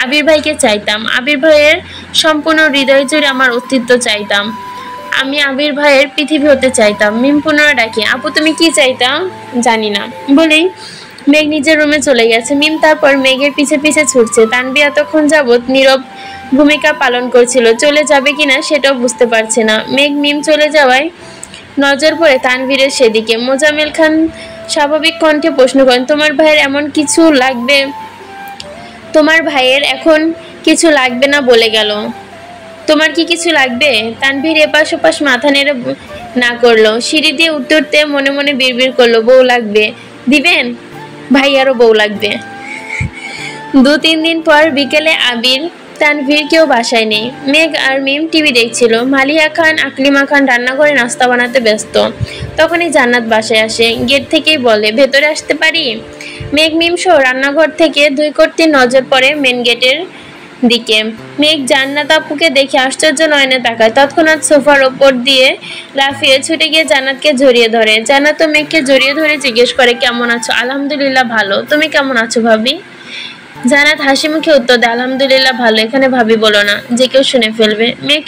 Speaker 1: আবির ভাইকে চাইতাম। আবির ভাইয়ের সম্পূর্ণ হৃদয় জুড়ে আমার অস্তিত্ব চাইতাম। আমি আবির ভাইয়ের পৃথিবী হতে চাইতাম। মিম পুনরায় ডাকে, আপু তুমি কি চাইতা? জানি না বলেই মেঘ নিজের রুমে চলে গেছে। মিম তারপর মেঘের পিছে পিছে ছুটছে। তানভীর এতক্ষণ যাবৎ নীরব ভূমিকা পালন করছিল, চলে যাবে কিনা সেটাও বুঝতে পারছে না। মেঘ মিম চলে যাওয়ায় নজর পড়ে তানভীরের সেদিকে। মোজাম্মেল খান স্বাভাবিক কণ্ঠে প্রশ্ন করেন, তোমার ভাইয়ের এখন কিছু লাগবে না বলে গেল, তোমার কি কিছু লাগবে? তানভীর এপাশ ওপাশ মাথা নেড়ে না করলো। সিঁড়ি দিয়ে উঠতে উঠতে মনে মনে বিড়বিড় করলো, বউ লাগবে। দিবেন? ভাইয়ারও বউ লাগবে। 2-3 দিন পর বিকেলে আবির, তানভীর কেউ বাসায় নেই। মেঘ আর মিম টিভি দেখছিল। মালিয়া খান, আকলিমা খান রান্নাঘরে নাস্তা বানাতে ব্যস্ত। তখনই জান্নাত বাসায় আসে। গেট থেকেই বলে, ভেতরে আসতে পারি? মেঘ মিম সহ রান্নাঘর থেকে 2 কর্তির নজর পড়ে মেন গেটের দিকে। মেঘ জান্নাত আপুকে দেখে আশ্চর্য নয়নে তাকায়। তৎক্ষণাৎ সোফার ওপর দিয়ে লাফিয়ে ছুটে গিয়ে জান্নাতকে জড়িয়ে ধরে। জান্নাত মেঘকে জড়িয়ে ধরে জিজ্ঞেস করে, কেমন আছো? আলহামদুলিল্লাহ ভালো। তুমি কেমন আছো ভাবি? জান্নাত হাসি মুখে উত্তর দেয়, আলহামদুলিল্লাহ ভালো। এখানে ভাবি বলো না, যে কেউ শুনে ফেলবে। মেঘ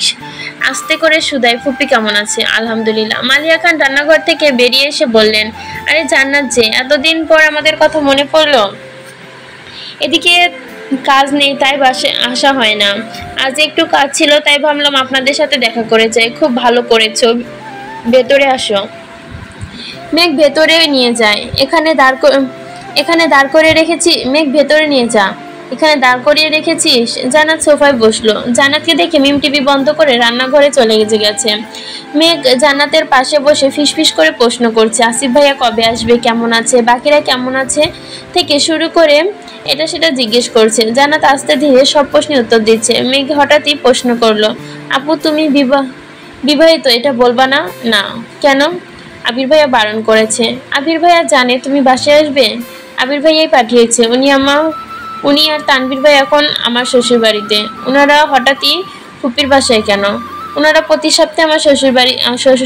Speaker 1: আস্তে করে শুধায়, ফুপি কেমন আছে? আলহামদুলিল্লাহ। মালিয়া খান রান্নাঘর থেকে বেরিয়ে এসে বললেন, আরে জান্নাত যে, এতদিন পর আমাদের কথা মনে পড়লো? এদিকে কাজ নেই তাই বাসায় আসা হয় না। আজ একটু কাজ ছিল তাই ভাবলাম আপনাদের সাথে দেখা করে যাই। খুব ভালো করেছো, ভেতরে আসো। মেঘ ভেতরে নিয়ে যায়। এখানে দাঁড় করে রেখেছি। মেঘ ভেতরে নিয়ে যা, এখানে দাঁড় করিয়ে রেখেছিস। জান্নাত সোফায় বসলো। জান্নাতকে দেখে মিম টিভি বন্ধ করে রান্নাঘরে চলে গেছে। মেঘ জান্নাতের পাশে বসে ফিসফিস করে প্রশ্ন করছে, আসিফ ভাইয়া কবে আসবে, কেমন আছে, বাকিরা কেমন আছে থেকে শুরু করে এটা সেটা জিজ্ঞেস করছে। জান্নাত আস্তে ধীরে সব প্রশ্নের উত্তর দিচ্ছে। মেঘ হঠাৎই প্রশ্ন করলো, আপু তুমি বিবাহিত, এটা বলবা না? না। কেন? আবির ভাইয়া বারণ করেছে। আবির ভাইয়া জানে তুমি বাসায় আসবে? আবির ভাইয়াই পাঠিয়েছে। উনি আর তানভীর ভাই এখন আমার শ্বশুর বাড়িতে। ওনারা হঠাৎই ফুপির বাসায় কেন? ওনারা প্রতি সপ্তাহে আমার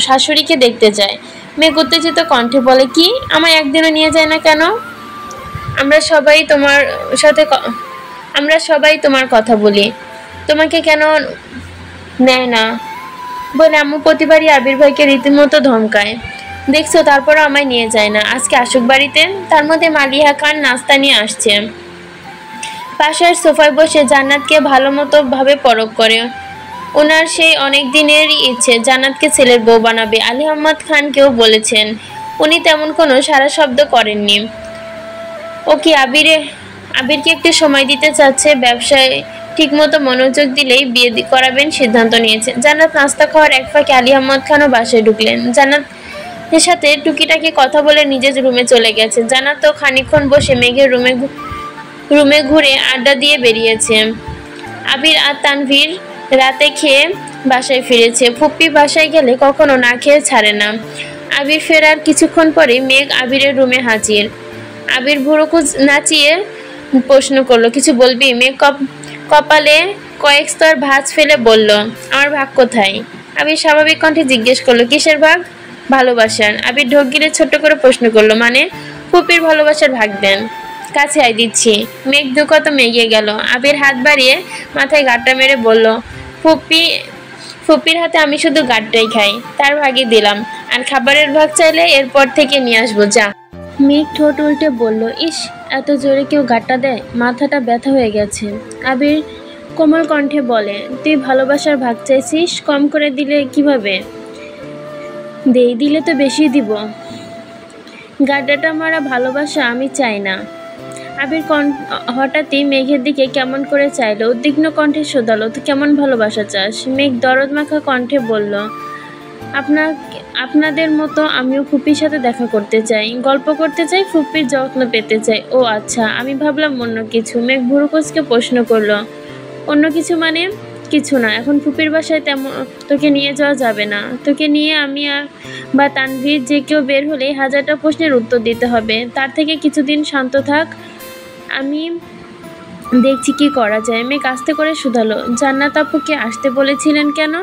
Speaker 1: শাশুড়িকে দেখতে যায়। মেঘ উত্তেজিত কণ্ঠে বলে, কি? আমার একদিনও নিয়ে যায় না কেন? আমরা সবাই তোমার কথা বলি, তোমাকে কেন নেয় না বলে আম্মু প্রতিবারই আবির ভাইকে রীতিমতো ধমকায়। দেখছো, তারপরও আমায় নিয়ে যায় না। আজকে আসুক বাড়িতে। তার মধ্যে মালিহা খান নাস্তা নিয়ে আসছে। পাশের সোফায় বসে জান্নাতকে ভালো মতো ভাবে পরখ করে। ওনার সেই অনেক দিনেরই ইচ্ছে জান্নাতকে ছেলের বউ বানাবে। আলী আহমদ খানকেও বলেছেন, উনি তেমন কোনো সারা শব্দ করেননি। ও কি আবিরকে একটু সময় দিতে চাচ্ছে। ব্যবসায় ঠিকমতো মনোযোগ দিলেই বিয়ে করাবেন সিদ্ধান্ত নিয়েছে। জান্নাত নাস্তা খাওয়ার এক ফাঁকে আলী আহমদ খানও বাসায় ঢুকলেন। জান্নাতের সাথে টুকিটাকি কথা বলে নিজের রুমে চলে গেছে। জান্নাত তো খানিকক্ষণ বসে মেঘের রুমে ঘুরে আড্ডা দিয়ে বেরিয়েছে। আবির আর তানভীর রাতে খেয়ে বাসায় ফিরেছে। ফুপ্পি বাসায় গেলে কখনো না খেয়ে ছাড়ে না। আবির ফেরার কিছুক্ষণ পরে মেঘ আবিরের রুমে হাজির। আবির ভুরুকুচ নাচিয়ে প্রশ্ন করলো, কিছু বলবি? মেঘ কপালে কয়েক স্তর ভাঁজ ফেলে বলল, আমার ভাগ কোথায়? আবির স্বাভাবিক কণ্ঠে জিজ্ঞেস করলো, কিসের ভাগ? ভালোবাসার। আবির ঢোক গিলে ছোট্ট করে প্রশ্ন করলো, মানে? ফুপির ভালোবাসার ভাগ দেন। কাছে আয়, দিচ্ছি। মেঘ দুকত মেঘে গেল। আবির হাত বাড়িয়ে মাথায় গাঁটটা মেরে বলল, ফুপির হাতে আমি শুধু গাঁটটাই খাই, তার ভাগে দিলাম। আর খাবারের ভাগ চাইলে এরপর থেকে নিয়ে আসবো, যা। মেঘ ঠোঁট উল্টে বলল, ইস, এত জোরে কেউ গাঁটটা দেয়? মাথাটা ব্যথা হয়ে গেছে। আবির কোমল কণ্ঠে বলে, তুই ভালোবাসার ভাগ চাইছিস, কম করে দিলে কিভাবে? দিলে তো বেশি দিব। গাড্ডাটা মারা ভালোবাসা আমি চাই না। আবির হঠাৎই মেঘের দিকে কেমন করে চাইলো। উদ্বিগ্ন কণ্ঠে শোধালো, তুই কেমন ভালোবাসা চাস? মেঘ দরদ মাখা কণ্ঠে বলল, আপনাদের মতো আমিও ফুপির সাথে দেখা করতে চাই, গল্প করতে চাই, ফুপির যত্ন পেতে চাই। ও আচ্ছা, আমি ভাবলাম অন্য কিছু। মেঘ ভুরুকুচকে প্রশ্ন করলো, অন্য কিছু মানে? কিছু না, এখন ফুপির বাসায় তোকে নিয়ে যাওয়া যাবে না। তোকে নিয়ে আমি বা তানভীর যে কেউ বের হলে 1000টা প্রশ্নের উত্তর দিতে হবে। তার থেকে কিছুদিন শান্ত থাক, আমি দেখছি কি করা যায়। মেঘ আস্তে করে শুধালো, জান্নাত আপুকে আসতে বলেছিলেন কেন?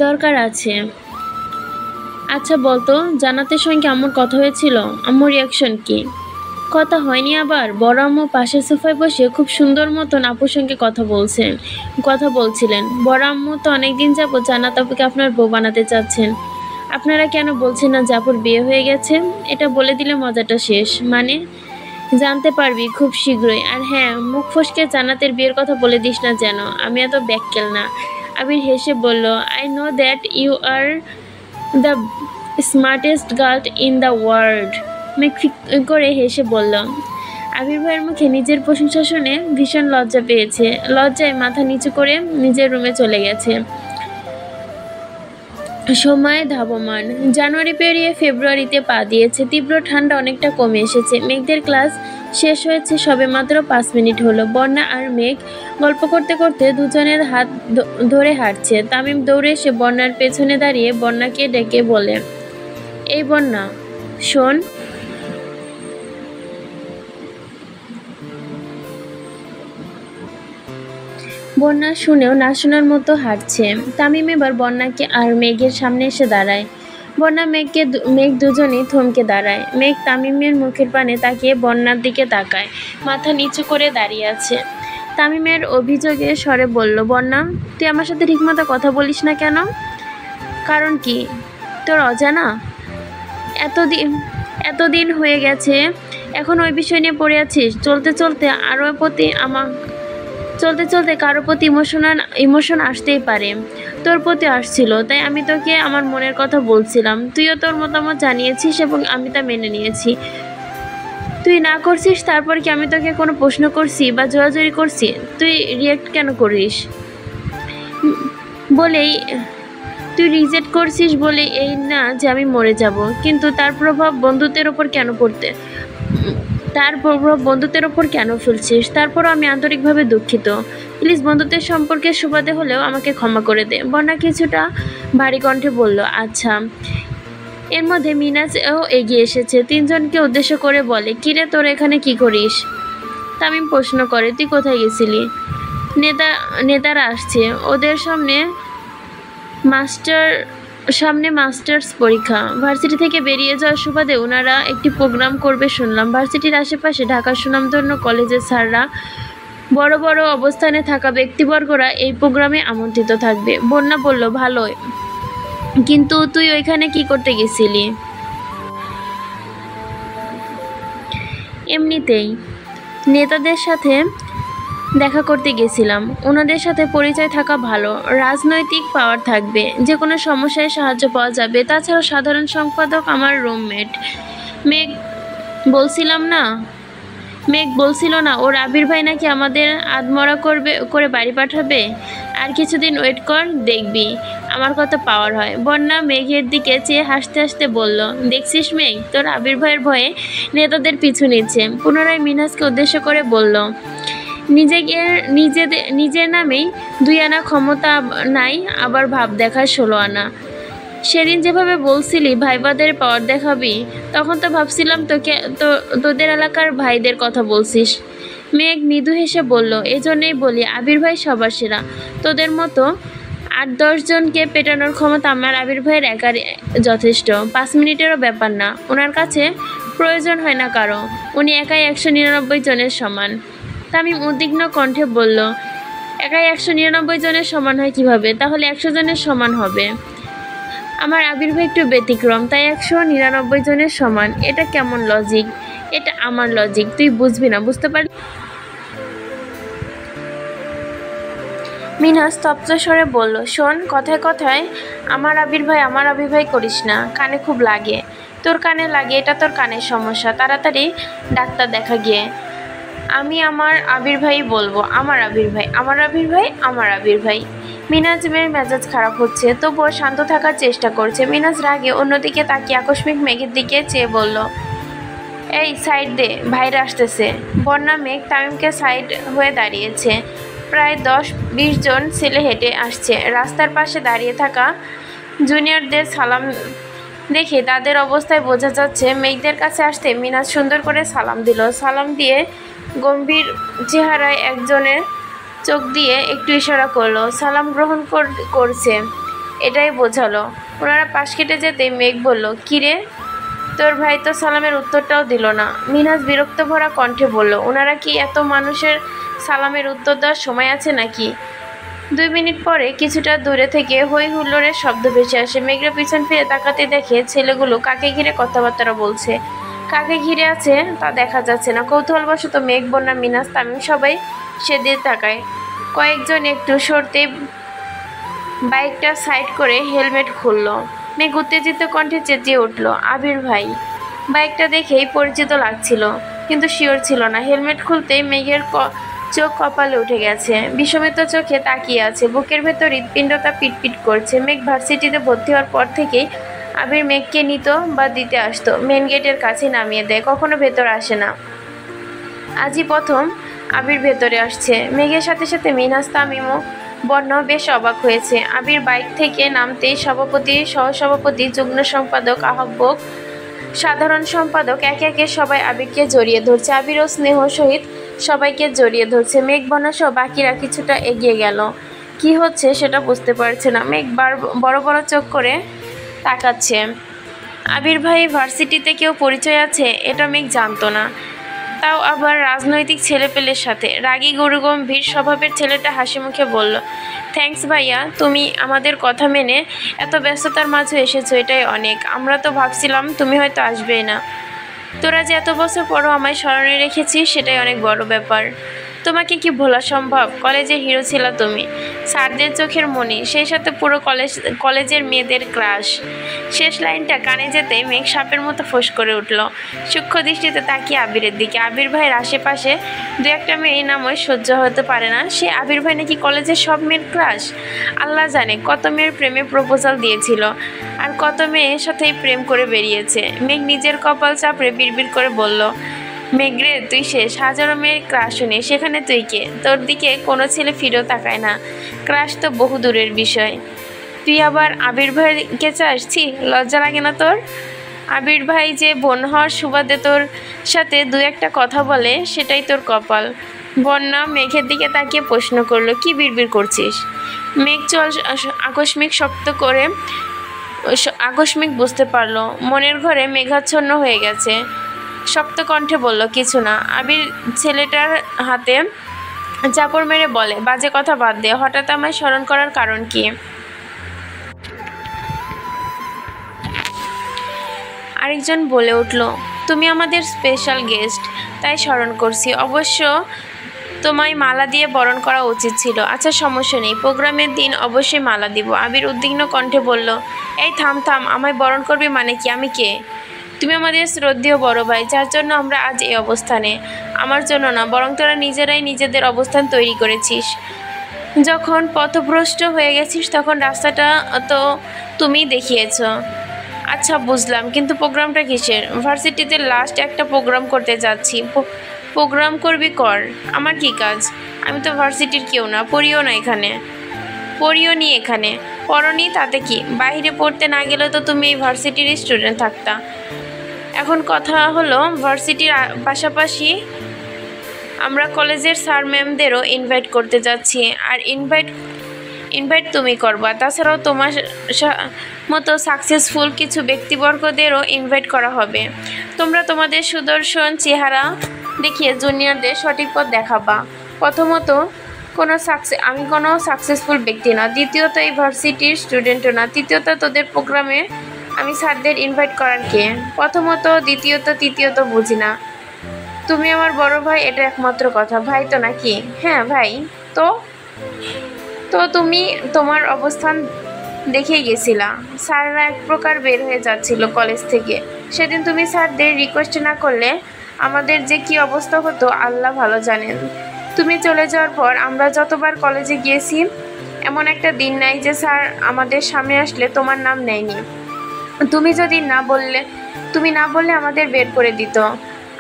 Speaker 1: দরকার আছে। আচ্ছা বলতো, জান্নাতের সঙ্গে আম্মুর কথা হয়েছিল? আম্মুর রিয়াকশন কি? কথা হয়নি আবার? বড় আম্মু পাশের সোফায় বসে খুব সুন্দর মতন আপুর সঙ্গে কথা বলছিলেন। বড় আম্মু তো অনেকদিন যাবত জান্নাত আপুকে আপনার বউ বানাতে চাচ্ছেন। আপনারা কেন বলছেন না যে আপুর বিয়ে হয়ে গেছে? এটা বলে দিলে মজাটা শেষ। মানে? জানতে পারবি খুব শীঘ্রই। আর হ্যাঁ, মুখ ফসকে জান্নাতের বিয়ের কথা বলে দিস না যেন। আমি এত ব্যাককেল না। আবির হেসে বলল, I know that you are the smartest girl in the world. Megh ফিক করে হেসে বলল, আবির ভাইয়ের মুখে নিজের প্রশংসা শুনে ভীষণ লজ্জা পেয়েছে। লজ্জায় মাথা নিচু করে নিজের রুমে চলে গেছে। সময় ধাবমান। জানুয়ারি পেরিয়ে ফেব্রুয়ারিতে পা দিয়েছে। তীব্র ঠান্ডা অনেকটা কমে এসেছে। মেঘদের ক্লাস শেষ হয়েছে সবে মাত্র 5 মিনিট হলো। বন্যা আর মেঘ গল্প করতে করতে দুজনের হাত ধরে হাঁটছে। তামিম দৌড়ে এসে বন্যার পেছনে দাঁড়িয়ে বন্যাকে ডেকে বলে, এই বন্যা, শোন। বন্যা শুনেও না শোনার মতো হাঁটছে। তামিম এবার বন্যাকে আর মেঘের সামনে এসে দাঁড়ায়। বন্যা মেঘ দুজনেই থমকে দাঁড়ায়। মেঘ তামিমের মুখের পানে তাকিয়ে বন্যার দিকে তাকায়, মাথা নিচু করে দাঁড়িয়ে আছে। তামিমের অভিযোগে স্বরে বলল, বন্যা, তুই আমার সাথে ঠিকমতো কথা বলিস না কেন? কারণ কি? তোর অজানা? এতদিন হয়ে গেছে, এখন ওই বিষয় নিয়ে পড়ে আছিস? চলতে চলতে কারো প্রতি ইমোশন আসতেই পারে। তোর প্রতি আসছিল, তাই আমি তোকে আমার মনের কথা বলছিলাম। তুইও তোর মতামত জানিয়েছিস এবং আমি তা মেনে নিয়েছি। তুই না করছিস, তারপর কি আমি তোকে কোনো প্রশ্ন করছি বা জোরাজোরি করছি? তুই রিয়েক্ট কেন করিস? তুই রিজেক্ট করছিস বলে এই না যে আমি মরে যাব, কিন্তু তার প্রভাব বন্ধুত্বের ওপর কেন ফেলছিস? তারপরও আমি আন্তরিকভাবে দুঃখিত। প্লিজ বন্ধুত্বের সম্পর্কে সুবাদে হলেও আমাকে ক্ষমা করে দে। বন্যা কিছুটা ভারী কণ্ঠে বলল, আচ্ছা। এর মধ্যে মিনাজও এগিয়ে এসেছে। তিনজনকে উদ্দেশ্য করে বলে, কিরে, তোরা এখানে কি করিস? তামিম প্রশ্ন করে, তুই কোথায় গেছিলি? নেতারা আসছে, ওদের সামনে মাস্টার্স পরীক্ষা। ভার্সিটি থেকে বেরিয়ে যাওয়ার সুবাদে ওনারা একটি প্রোগ্রাম করবে শুনলাম। ভার্সিটির আশেপাশে ঢাকার সুনামধন্য কলেজের স্যাররা, বড় বড় অবস্থানে থাকা ব্যক্তিবর্গরা এই প্রোগ্রামে আমন্ত্রিত থাকবে। বন্যা বলল, ভালোই, কিন্তু তুই ওইখানে কি করতে গেছিলি? এমনিতেই নেতাদের সাথে দেখা করতে গেছিলাম। ওনাদের সাথে পরিচয় থাকা ভালো, রাজনৈতিক পাওয়ার থাকবে, যে কোনো সমস্যায় সাহায্য পাওয়া যাবে। তাছাড়া সাধারণ সম্পাদক আমার রুমমেট। মেঘ বলছিল না ওর আবির ভাই নাকি আমাদের আদমরা করে বাড়ি পাঠাবে। আর কিছুদিন ওয়েট কর, দেখবি আমার কত পাওয়ার হয়। বন্যা মেঘের দিকে চেয়ে হাসতে হাসতে বলল, দেখছিস মেঘ, তোর আবির ভাইয়ের ভয়ে নেতাদের পিছু নিচ্ছে। পুনরায় মিনহাজকে উদ্দেশ্য করে বলল, নিজের নামেই 2 আনা ক্ষমতা নাই, আবার ভাব দেখায় 16 আনা। সেদিন যেভাবে বলছিলি ভাইবাদের পাওয়ার দেখাবি, তখন তো ভাবছিলাম তোদের এলাকার ভাইদের কথা বলছিস। মেঘ মৃদু হেসে বলল, এজন্যই বলি আবির ভাই সবার সেরা। তোদের মতো 8-10 জনকে পেটানোর ক্ষমতা আমার আবির ভাইয়ের একার যথেষ্ট। 5 মিনিটেরও ব্যাপার না। ওনার কাছে প্রয়োজন হয় না কারো। উনি একাই 199 জনের সমান। তামিম উদ্বিগ্ন কণ্ঠে বলল, একাই 199 জনের সমান হয় কিভাবে? তাহলে 100 জনের সমান হবে। আমার আবির ভাই একটু ব্যতিক্রম, তাই 199 জনের সমান। এটা কেমন লজিক? এটা আমার লজিক, তুই বুঝবি না, বুঝতে পারলি? মিনহাজ স্তব্ধ স্বরে বলল, শোন, কথায় কথায় আমার আবির ভাই করিস না, কানে খুব লাগে। তোর কানে লাগে, এটা তোর কানের সমস্যা। তাড়াতাড়ি ডাক্তার দেখা গিয়ে। আমি আমার আবির ভাই বলবো, আমার আবির ভাই। মিনহাজের মেজাজ খারাপ হচ্ছে, তবুও শান্ত থাকার চেষ্টা করছে। মিনহাজ রাগে অন্যদিকে তাকিয়ে আকস্মিক মেঘের দিকে চেয়ে বলল, এই সাইড দে, ভাইরা আসতেছে। বন্যা মেঘ তামিমকে সাইড হয়ে দাঁড়িয়েছে। প্রায় 10-20 জন ছেলে হেঁটে আসছে। রাস্তার পাশে দাঁড়িয়ে থাকা জুনিয়রদের সালাম দেখে তাদের অবস্থায় বোঝা যাচ্ছে মেঘদের কাছে আসতে মিনহাজ সুন্দর করে সালাম দিল। সালাম দিয়ে গম্ভীর চেহারায় একজনের চোখ দিয়ে একটু ইশারা করলো, সালাম গ্রহণ করছে, এটাই বোঝালো। ওনারা পাশ কেটে যেতে মেঘ বলল, কিরে, তোর ভাই তো সালামের উত্তরটাও দিল না। মিনহাজ বিরক্ত ভরা কণ্ঠে বলল, ওনারা কি এত মানুষের সালামের উত্তর দেওয়ার সময় আছে নাকি? 2 মিনিট পরে কিছুটা দূরে থেকে হই হুল্লোড়ের শব্দ ভেসে আসে। মেঘরা পিছন ফিরে তাকাতে দেখে ছেলেগুলো কাকে ঘিরে কথাবার্তা বলছে। কাকে ঘিরে আছে তা দেখা যাচ্ছে না। কৌতূহলবশত মেঘ, বন্যা, মিনহাজ, তামিম সবাই সেদিকে তাকায়। কয়েকজন একটু সরতে বাইকটা সাইড করে হেলমেট খুলল। মেঘ উত্তেজিত কণ্ঠে চেঁচিয়ে উঠল, আবির ভাই। বাইকটা দেখেই পরিচিত লাগছিল। কিন্তু শিওর ছিল না। হেলমেট খুলতেই মেঘের চোখ কপালে উঠে গেছে। বিস্মিত চোখে তাকিয়ে আছে। বুকের ভেতর হৃৎপিণ্ডটা পিটপিট করছে। মেঘ ভার্সিটিতে ভর্তি হওয়ার পর থেকেই আবির মেঘকে নিত বা দিতে আসতো, মেন গেটের কাছে নামিয়ে দেয়, কখনো ভেতর আসে না। আজই প্রথম আবির ভেতরে আসছে। মেঘের সাথে সাথে মিনহাজ, তামিমও বর্ণ বেশ অবাক হয়েছে। আবির বাইক থেকে নামতেই সভাপতি, সহসভাপতি, যুগ্ম সম্পাদক, আহ্বায়ক, সাধারণ সম্পাদক একে একে সবাই আবিরকে জড়িয়ে ধরছে। আবিরও স্নেহ সহিত সবাইকে জড়িয়ে ধরছে। মেঘ, বর্ণা সহ বাকিরা কিছুটা এগিয়ে গেল। কি হচ্ছে সেটা বুঝতে পারছে না। মেঘ বড় বড় চোখ করে তাকাচ্ছে। আবির ভাই ভার্সিটিতে কেউ পরিচয় আছে এটা মেঘ জানতো না, তাও আবার রাজনৈতিক ছেলেপেলের সাথে। রাগী গুরুগম্ভীর স্বভাবের ছেলেটা হাসি মুখে বলল, থ্যাঙ্কস ভাইয়া, তুমি আমাদের কথা মেনে এত ব্যস্ততার মাঝে এসেছো, এটাই অনেক। আমরা তো ভাবছিলাম তুমি হয়তো আসবেই না। তোরা যে এত বছর পরও আমায় স্মরণে রেখেছিস সেটাই অনেক বড় ব্যাপার। তোমাকে কি ভোলা সম্ভব? কলেজের হিরো ছিল তুমি, স্যারদের চোখের মণি, সেই সাথে পুরো কলেজের মেয়েদের ক্রাশ। শেষ লাইনটা কানে যেতে মেঘ সাপের মতো ফোঁস করে উঠল। সূক্ষ্ম দৃষ্টিতে তাকিয়ে আবিরের দিকে। আবির ভাইয়ের আশেপাশে দু একটা মেয়ে নামই সহ্য হতে পারে না। সে আবির ভাই নাকি কলেজের সব মেয়ের ক্রাশ? আল্লাহ জানে কত মেয়ের প্রেমে প্রপোজাল দিয়েছিল আর কত মেয়ের সাথেই প্রেম করে বেরিয়েছে। মেঘ নিজের কপাল চাপড়ে বিড়বিড় করে বলল, মেঘরে তুই শেষ। হাজারো মেয়ের ক্রাশ শুনে সেখানে তুই কে? তোর দিকে কোনো ছেলে ফিরেও তাকায় না। ক্রাশ তো বহু দূরের বিষয়। তুই আবার আবির ভাইকে চাস? ছি, লজ্জা লাগে না তোর? আবির ভাই যে বোন হওয়ার সুবাদে তোর সাথে দু একটা কথা বলে সেটাই তোর কপাল। বন্যা মেঘের দিকে তাকিয়ে প্রশ্ন করলো, কি বিড়বিড় করছিস? মেঘ চল আকস্মিক বুঝতে পারলো মনের ঘরে মেঘাচ্ছন্ন হয়ে গেছে। শক্ত কণ্ঠে বলল, কিছু না। আবির ছেলেটার হাতে চাপড় মেরে বলে, বাজে কথা বাদ দে, হঠাৎ আমায় স্মরণ করার কারণ কি? আরেকজন বলে উঠল, তুমি আমাদের স্পেশাল গেস্ট, তাই স্মরণ করছি। অবশ্য তোমায় মালা দিয়ে বরণ করা উচিত ছিল। আচ্ছা সমস্যা নেই, প্রোগ্রামের দিন অবশ্যই মালা দিব। আবির উদ্বিগ্ন কণ্ঠে বলল, এই থাম, আমায় বরণ করবি মানে কি? আমি কে? তুমি আমাদের শ্রদ্ধেয় বড় ভাই, যার জন্য আমরা আজ এই অবস্থানে। আমার জন্য না, বরং তোরা নিজেরাই নিজেদের অবস্থান তৈরি করেছিস। যখন পথভ্রষ্ট হয়ে গেছিস তখন রাস্তাটা তো তুমি দেখিয়েছ। আচ্ছা বুঝলাম, কিন্তু প্রোগ্রামটা কিসের? ভার্সিটিতে লাস্ট একটা প্রোগ্রাম করতে যাচ্ছি। প্রোগ্রাম করবি কর, আমার কি কাজ? আমি তো ভার্সিটির কেউ না, পড়িও না এখানে। পড়িও নি এখানে? পড়নি তাতে কি? বাইরে পড়তে না গেলে তো তুমি এই ভার্সিটির স্টুডেন্ট থাকতা। এখন কথা হলো, ভার্সিটির পাশাপাশি আমরা কলেজের স্যার ম্যামদেরও ইনভাইট করতে যাচ্ছি। আর ইনভাইট তুমি করবা। তাছাড়াও তোমার মতো সাকসেসফুল কিছু ব্যক্তিবর্গদেরও ইনভাইট করা হবে। তোমরা তোমাদের সুদর্শন চেহারা দেখিয়ে জুনিয়রদের সঠিক পথ দেখাবা। প্রথমত, আমি কোনো সাকসেসফুল ব্যক্তি না। দ্বিতীয়ত, এই ভার্সিটির স্টুডেন্টও না। তৃতীয়ত, তোদের প্রোগ্রামে আমি স্যারদের ইনভাইট করার কে? প্রথমত, দ্বিতীয়ত, তৃতীয়ত বুঝি না। তুমি আমার বড় ভাই, এটা একমাত্র কথা। ভাই তো নাকি? হ্যাঁ ভাই। তো তো তুমি তোমার অবস্থান দেখেই গেছিলা। স্যাররা এক প্রকার বের হয়ে যাচ্ছিল কলেজ থেকে। সেদিন তুমি স্যারদের রিকোয়েস্ট না করলে আমাদের যে কি অবস্থা হতো আল্লাহ ভালো জানেন। তুমি চলে যাওয়ার পর আমরা যতবার কলেজে গিয়েছি, এমন একটা দিন নাই যে স্যার আমাদের সামনে আসলে তোমার নাম নেয়নি। তুমি না বললে আমাদের বের করে দিত।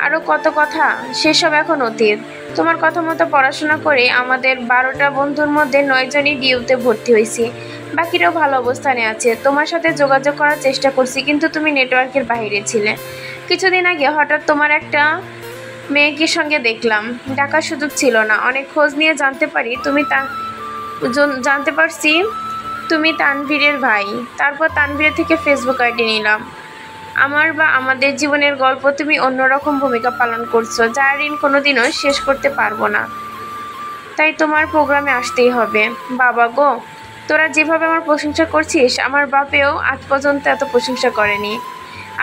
Speaker 1: আরও কত কথা, সেসব এখন অতীত। তোমার কথা মতো পড়াশোনা করে আমাদের 12টা বন্ধুর মধ্যে 9 জনই ডিউতে ভর্তি হয়েছি। বাকিরাও ভালো অবস্থানে আছে। তোমার সাথে যোগাযোগ করার চেষ্টা করছি, কিন্তু তুমি নেটওয়ার্কের বাইরে ছিলে। কিছুদিন আগে হঠাৎ তোমার একটা মেয়েকে সঙ্গে দেখলাম। ডাকার সুযোগ ছিল না। অনেক খোঁজ নিয়ে জানতে পারছি তুমি তানভীরের ভাই। তারপর তানভীরের থেকে ফেসবুক আইডি নিলাম। আমাদের জীবনের গল্প তুমি অন্যরকম ভূমিকা পালন করছো, যার ঋণ কোনোদিনও শেষ করতে পারবো না। তাই তোমার প্রোগ্রামে আসতেই হবে। বাবা গো, তোরা যেভাবে আমার প্রশংসা করছিস, আমার বাপেও আজ পর্যন্ত এত প্রশংসা করেনি।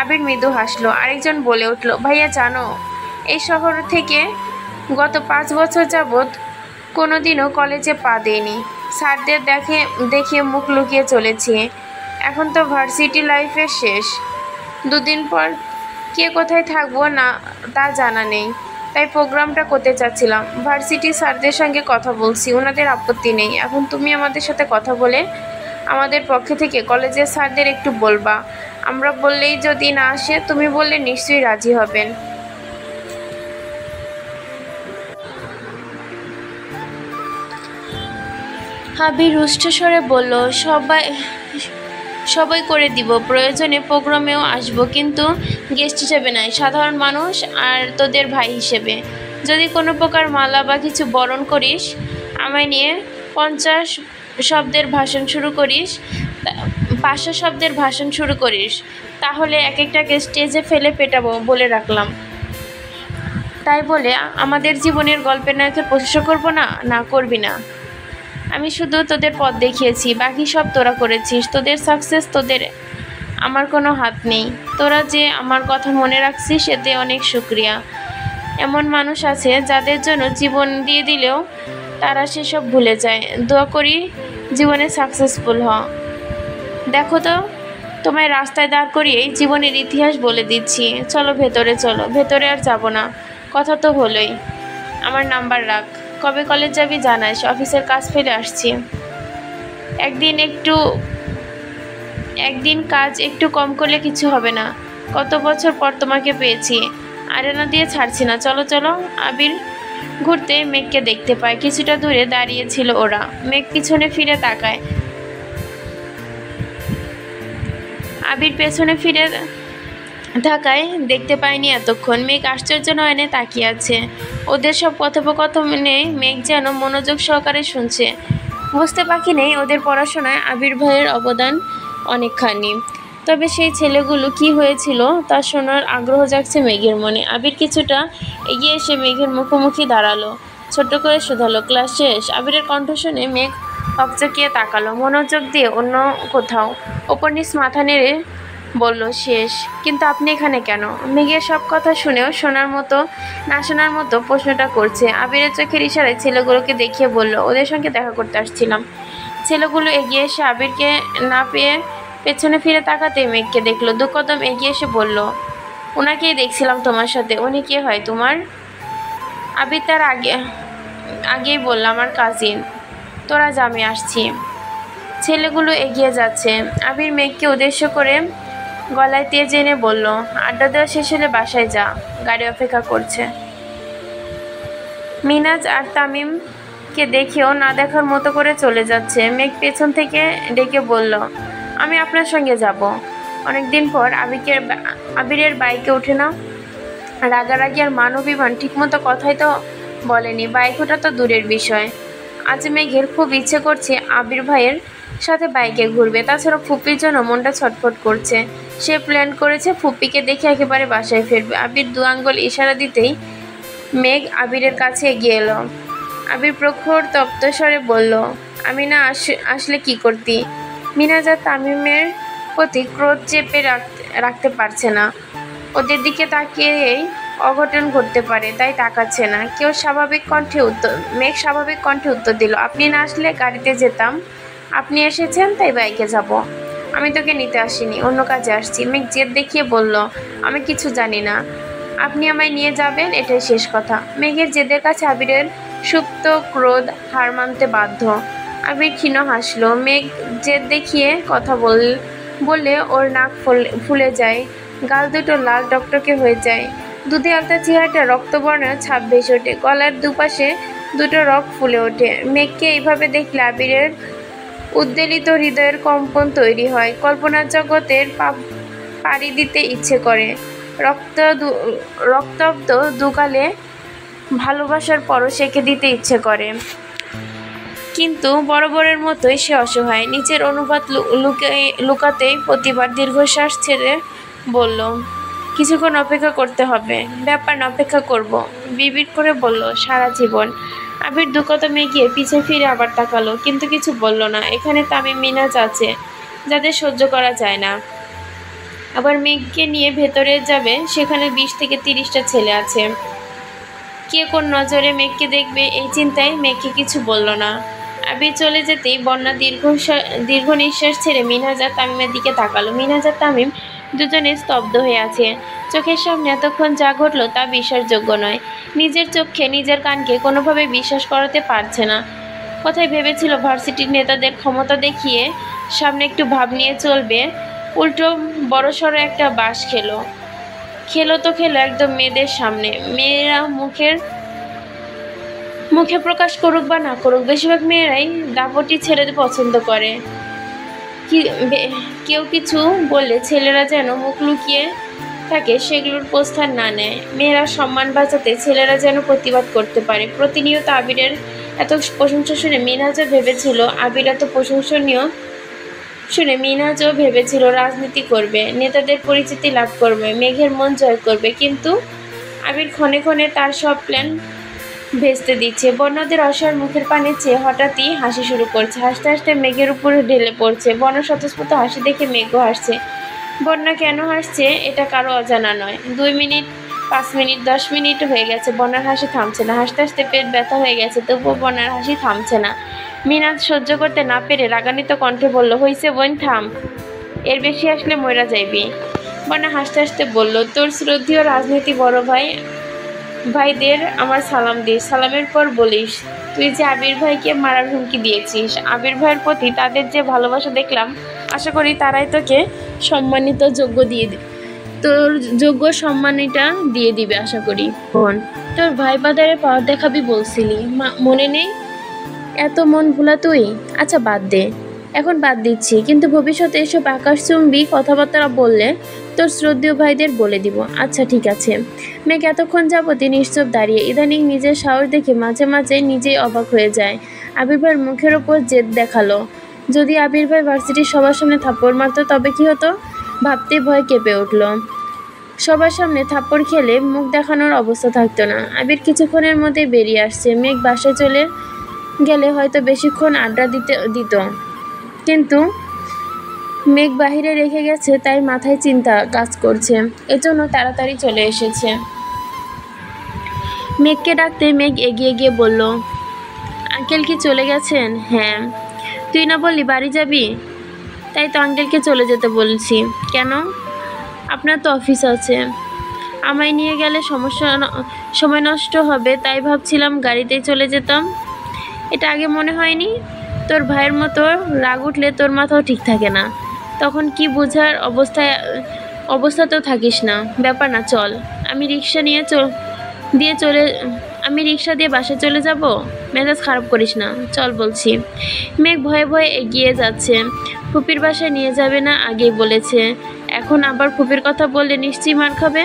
Speaker 1: আবির মৃদু হাসলো। আরেকজন বলে উঠল, ভাইয়া জানো, এই শহর থেকে গত 5 বছর যাবৎ কোনোদিনও কলেজে পা দেয়নি। স্যারদের দেখে মুখ লুকিয়ে চলেছি। এখন তো ভার্সিটি লাইফের শেষ। কে কোথায় থাকবো না তা জানা নেই, তাই প্রোগ্রামটা করতে চাচ্ছিলাম। ভার্সিটি স্যারদের সঙ্গে কথা বলছি, ওনাদের আপত্তি নেই। এখন তুমি আমাদের সাথে কথা বলে আমাদের পক্ষে থেকে কলেজের স্যারদের একটু বলবা। আমরা বললেই যদি না আসে, তুমি বললে নিশ্চয়ই রাজি হবেন। আবির রুষ্টস্বরে বলল, সবাই করে দিব, প্রয়োজনে প্রোগ্রামেও আসবো, কিন্তু গেস্ট হিসেবে নয়, সাধারণ মানুষ আর তোদের ভাই হিসেবে। যদি কোনো প্রকার মালা বা কিছু বরণ করিস, আমায় নিয়ে 50 শব্দের ভাষণ শুরু করিস 500 শব্দের ভাষণ শুরু করিস, তাহলে এক একটাকে স্টেজে ফেলে পেটাবো বলে রাখলাম। তাই বলে আমাদের জীবনের গল্পের নায়কের প্রশংসা করবো না? না, করবি না। আমি শুধু তোদের পথ দেখিয়েছি, বাকি সব তোরা করেছিস। তোদের সাকসেস, তোদের আমার কোনো হাত নেই। তোরা যে আমার কথা মনে রাখছিস, এতে অনেক শুক্রিয়া। এমন মানুষ আছে যাদের জন্য জীবন দিয়ে দিলেও তারা সেসব ভুলে যায়। দোয়া করি জীবনে সাকসেসফুল হ। দেখো তো, তোমায় রাস্তায় দাঁড় করিয়েই জীবনের ইতিহাস বলে দিচ্ছি। চলো ভেতরে, চলো ভেতরে। আর যাব না, কথা তো হলোই। আমার নাম্বার রাখ। কবে কলেজ যাবি জানাইস, অফিসের কাজ ফেলে আসছি। একদিন কাজ একটু কম করলে কিছু হবে না। কত বছর পর তোমাকে পেয়েছি, আরেনা দিয়ে ছাড়ছি না। চলো চলো। আবির ঘুরতে মেঘকে দেখতে পায়। কিছুটা দূরে দাঁড়িয়েছিল ওরা। মেঘ পিছনে ফিরে তাকায়। আবির পেছনে ফিরে ঢাকায় দেখতে পায়নি এতক্ষণ। মেঘ আশ্চর্য নয়নে তাকিয়ে আছে। ওদের সব কথোপকথনে মেঘ যেন মনোযোগ সহকারে শুনছে। বুঝতে বাকি নেই ওদের পড়াশোনায় আবির ভাইয়ের অবদান অনেকখানি। তবে সেই ছেলেগুলো কি হয়েছিল তা শোনার আগ্রহ জাগছে মেঘের মনে। আবির কিছুটা এগিয়ে এসে মেঘের মুখোমুখি দাঁড়ালো, ছোট্ট করে শুধালো, ক্লাস শেষ? আবিরের কণ্ঠ শুনে মেঘ হকচকিয়ে তাকালো, মনোযোগ দিয়ে অন্য কোথাও। ওপর নিচ মাথা নেড়ে বলল, শেষ। কিন্তু আপনি এখানে কেন? মেঘের সব কথা শুনেও শোনার মতো না শোনার মতো প্রশ্নটা করছে। আবিরের চোখের ইশারায় ছেলেগুলোকে দেখিয়ে বলল, ওদের সঙ্গে দেখা করতে আসছিলাম। ছেলেগুলো এগিয়ে এসে আবিরকে না পেয়ে পেছনে ফিরে তাকাতে মেঘকে দেখলো। 2 কদম এগিয়ে এসে বলল, ওনাকেই দেখছিলাম তোমার সাথে। উনি কে হয় তোমার? আবির তার আগেই বলল, আমার কাজিন। তোরা যা, আমি আসছি। ছেলেগুলো এগিয়ে যাচ্ছে। আবির মেঘকে উদ্দেশ্য করে গলায় তেজ এনে বলল, আড্ডা দেওয়া শেষ হলে বাসায় যা, গাড়ি অপেক্ষা করছে। মিনাজ আর তামিমকে দেখেও না দেখার মতো করে চলে যাচ্ছে। মেঘ পেছন থেকে ডেকে বলল, আমি আপনার সঙ্গে যাব। অনেকদিন পর আবিরের বাইকে উঠে না। রাগারাগি আর মানবিমান ঠিকমতো কথাই তো বলেনি, বাইক ওঠা তো দূরের বিষয়। আজ মেঘের খুব ইচ্ছে করছে আবির ভাইয়ের সাথে বাইকে ঘুরবে। তাছাড়া ফুপির জন্য মনটা ছটফট করছে। সে প্ল্যান করেছে ফুপিকে দেখে একেবারে বাসায় ফিরবে। আবির 2 আঙ্গুল ইশারা দিতেই মেঘ আবিরের কাছে এগিয়ে এলো। আবির প্রখর তপ্ত স্বরে বলল, আমি না আসলে কি করতি? মিনাজ আর তামিমের প্রতি ক্রোধ চেপে রাখতে পারছে না। ওদের দিকে তাকিয়েই অঘটন ঘটতে পারে, তাই তাকাচ্ছে না। মেঘ স্বাভাবিক কণ্ঠে উত্তর দিল, আপনি না আসলে গাড়িতে যেতাম। আপনি এসেছেন তাই বাইকে যাব। আমি তোকে নিতে আসিনি, অন্য কাজে আসছি। মেঘ জেদ দেখিয়ে বলল, আমি কিছু জানি না, আপনি আমায় নিয়ে যাবেন, এটাই শেষ কথা। মেঘের জেদের কাছে আবিরের সুপ্ত ক্রোধ হার মানতে বাধ্য। আবির ক্ষীণ হাসল। মেঘ জেদ দেখিয়ে কথা বললে ওর নাক ফুলে যায়, গাল দুটো লাল টকটকে হয়ে যায়, দুধে আলতা চেহারাটা রক্তবর্ণের ছাপ ভেসে ওঠে, গলার দুপাশে 2টো রগ ফুলে ওঠে। মেঘকে এইভাবে দেখলে আবিরের উদ্বেলিত হৃদয়ের কম্পন তৈরি হয়। কল্পনার জগতের পাড়ি দিতে ইচ্ছে করে। রক্তাব্দ দুগালে ভালোবাসার পরশ এঁকে দিতে ইচ্ছে করে। কিন্তু বরাবরের মতোই সে অসহায়। নিচের অনুপাত লুকাতেই প্রতিবার দীর্ঘশ্বাস ছেড়ে বলল, কিছুক্ষণ অপেক্ষা করতে হবে। ব্যাপার না, অপেক্ষা করব, বিড়বিড় করে বলল, সারা জীবন। আবির 2 কদম এগিয়ে পিছে ফিরে আবার তাকালো, কিন্তু কিছু বলল না। এখানে তামিম মিনাজ আছে যাদের সহ্য করা যায় না। আবার মেঘকে নিয়ে ভেতরে যাবে, সেখানে 20 থেকে 30টা ছেলে আছে। কে কোন নজরে মেঘকে দেখবে, এই চিন্তায় মেঘকে কিছু বলল না। আবির চলে যেতেই বন্যা দীর্ঘ নিঃশ্বাস ছেড়ে মিনহাজ আর তামিমের দিকে তাকালো। মিনহাজ আর তামিম দুজনে স্তব্ধ হয়ে আছে। চোখের সামনে এতক্ষণ যা ঘটল তা বিশ্বাসযোগ্য নয়। নিজের চোখে নিজের কানকে কোনোভাবে বিশ্বাস করাতে পারছে না। কোথায় ভেবেছিল ভার্সিটির নেতাদের ক্ষমতা দেখিয়ে সামনে একটু ভাব নিয়ে চলবে, উল্টো বড়সড় একটা বাঁশ খেলো তো একদম মেয়েদের সামনে। মেয়েরা মুখে প্রকাশ করুক বা না করুক, বেশিরভাগ মেয়েরাই দাপটি ছেলেদের পছন্দ করে। কেউ কিছু বললে ছেলেরা যেন মুখ লুকিয়ে থাকে, সেগুলোর প্রস্থান না নেয়। মেয়েরা সম্মান বাঁচাতে ছেলেরা যেন প্রতিবাদ করতে পারে। প্রতিনিয়ত আবিরের এত প্রশংসা শুনে মিনহাজও ভেবেছিল রাজনীতি করবে, নেতাদের পরিচিতি লাভ করবে, মেঘের মন জয় করবে। কিন্তু আবির ক্ষণে ক্ষণে তার সব প্ল্যান ভেস্তে দিচ্ছে। বন্যাদের অসহায় মুখের পানে চেয়ে হঠাৎই হাসি শুরু করছে। হাসতে হাসতে মেঘের উপরে ঢেলে পড়ছে। বন্যা স্বতঃস্ফূর্ত হাসি দেখে মেঘও হাসছে। বন্যা কেন হাসছে এটা কারো অজানা নয়। 2 মিনিট, 5 মিনিট, 10 মিনিট হয়ে গেছে, বন্যার হাসি থামছে না। হাসতে হাসতে পেট ব্যথা হয়ে গেছে, তবুও বন্যার হাসি থামছে না। মিনহাজ সহ্য করতে না পেরে রাগান্বিত কণ্ঠে বলল, হইছে বোন, থাম, এর বেশি আসলে মইরা যাইবি। বন্যা হাসতে হাসতে বলল, তোর শ্রদ্ধেয় রাজনীতি বড় ভাইদের আমার সালাম দিস। সালামের পর বলিস, তুই যে আবির ভাইকে মারার হুমকি দিয়েছিস। আবির ভাইয়ের প্রতি তাদের যে ভালোবাসা দেখলাম, আশা করি তারাই তোকে তোর যোগ্য সম্মানিটা দিয়ে দিবে আশা করি। বোন, তোর ভাই বাজারে পাওয়ার দেখাবি বলছিলি, মনে নেই? এত মন ভোলা তুই? আচ্ছা বাদ দে, এখন বাদ দিচ্ছি, কিন্তু ভবিষ্যতে এসব আকাশচুম্বী কথাবার্তা বললে তোর শ্রদ্ধেয় ভাইদের বলে দিব। আচ্ছা ঠিক আছে। মেঘ এতক্ষণ যাবতই নিশ্চুপ দাঁড়িয়ে। ইদানিং নিজের সাহস দেখে মাঝে মাঝে নিজেই অবাক হয়ে যায়। আবির ভাইয়ের মুখের ওপর জেদ দেখালো। যদি আবির ভাই ভার্সিটির সবার সামনে থাপ্পড় মারতো তবে কি হতো? ভাবতে ভয় কেঁপে উঠল। সবার সামনে থাপ্পড় খেলে মুখ দেখানোর অবস্থা থাকতো না। আবির কিছুক্ষণের মধ্যেই বেরিয়ে আসছে। মেঘ বাসায় চলে গেলে হয়তো বেশিক্ষণ আড্ডা দিত, কিন্তু মেঘ বাহিরে রেখে গেছে, তাই মাথায় চিন্তা কাজ করছে, এজন্য তাড়াতাড়ি চলে এসেছে। মেঘকে ডাকতে মেঘ এগিয়ে গিয়ে বলল, আঙ্কেল কি চলে গেছেন? হ্যাঁ। তুই না বললি বাড়ি যাবি? তাই তো আঙ্কেলকে চলে যেতে বলছি। কেন? আপনার তো অফিস আছে। আমায় নিয়ে গেলে সময় নষ্ট হবে, তাই ভাবছিলাম গাড়িতেই চলে যেতাম। এটা আগে মনে হয়নি? তোর ভাইয়ের মতো রাগ উঠলে তোর মাথাও ঠিক থাকে না, তখন কি বোঝার অবস্থাতেও থাকিস না। ব্যাপার না, চল। আমি রিক্সা দিয়ে বাসায় চলে যাব। মেজাজ খারাপ করিস না, চল বলছি। মেঘ ভয়ে ভয়ে এগিয়ে যাচ্ছে। ফুপির বাসায় নিয়ে যাবে না আগেই বলেছে, এখন আবার ফুপির কথা বললে নিশ্চয়ই মার খাবে।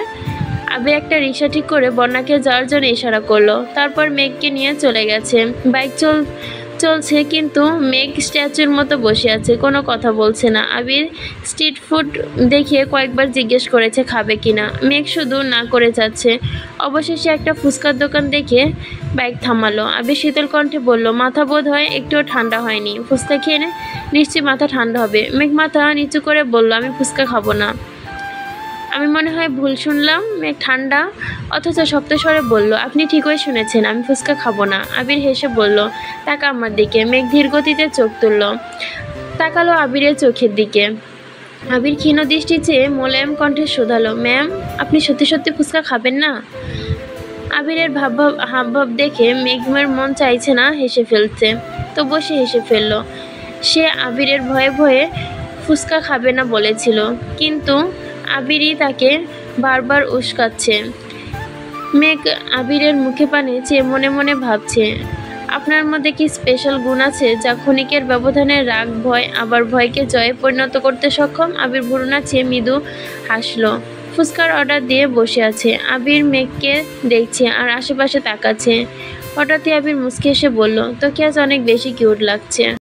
Speaker 1: আবে একটা রিক্সা ঠিক করে বন্যাকে যাওয়ার জন্য ইশারা করলো, তারপর মেঘকে নিয়ে চলে গেছে। বাইক চলছে, কিন্তু মেঘ স্ট্যাচুর মতো বসে আছে, কোনো কথা বলছে না। আবির স্ট্রিট ফুড দেখিয়ে কয়েকবার জিজ্ঞেস করেছে খাবে কিনা, মেঘ শুধু না করে যাচ্ছে। অবশেষে একটা ফুচকার দোকান দেখে বাইক থামালো। আবির শীতল কণ্ঠে বলল, মাথা বোধ হয় একটুও ঠান্ডা হয়নি, ফুচকা খেয়ে নিশ্চয়ই মাথা ঠান্ডা হবে। মেঘ মাথা নিচু করে বলল, আমি ফুচকা খাবো না। আমি মনে হয় ভুল শুনলাম। মেঘ ঠান্ডা অথচ শক্ত স্বরে বলল, আপনি ঠিকই শুনেছেন, আমি ফুচকা খাবো না। আবির হেসে বলল, তাকা আমার দিকে। মেঘ ধীর গতিতে চোখ তুলল, তাকালো আবিরের চোখের দিকে। আবির ক্ষীণ দৃষ্টি চেয়ে মোলায়েম কণ্ঠে শোধালো, ম্যাম, আপনি সত্যি সত্যি ফুচকা খাবেন না? আবিরের হাবভাব দেখে মেঘের মন চাইছে না হেসে ফেলতে, তবুও সে হেসে ফেলল। সে আবিরের ভয়ে ভয়ে ফুচকা খাবে না বলেছিল, কিন্তু আবিরই তাকে বারবার উস্কাচ্ছে। মেঘ আবিরের মুখে পানে চেয়ে মনে মনে ভাবছে, আপনার মধ্যে কি স্পেশাল গুণ আছে যা ক্ষণিকের ব্যবধানে রাগ, ভয়, আবার ভয়কে জয়ে পরিণত করতে সক্ষম? আবির ভুরু নাচিয়ে মৃদু হাসলো। ফুচকার অর্ডার দিয়ে বসে আছে। আবির মেঘকে দেখছে আর আশেপাশে তাকাচ্ছে। হঠাৎই আবির মুচকি এসে বলল, তোকে আজ অনেক বেশি কিউট লাগছে।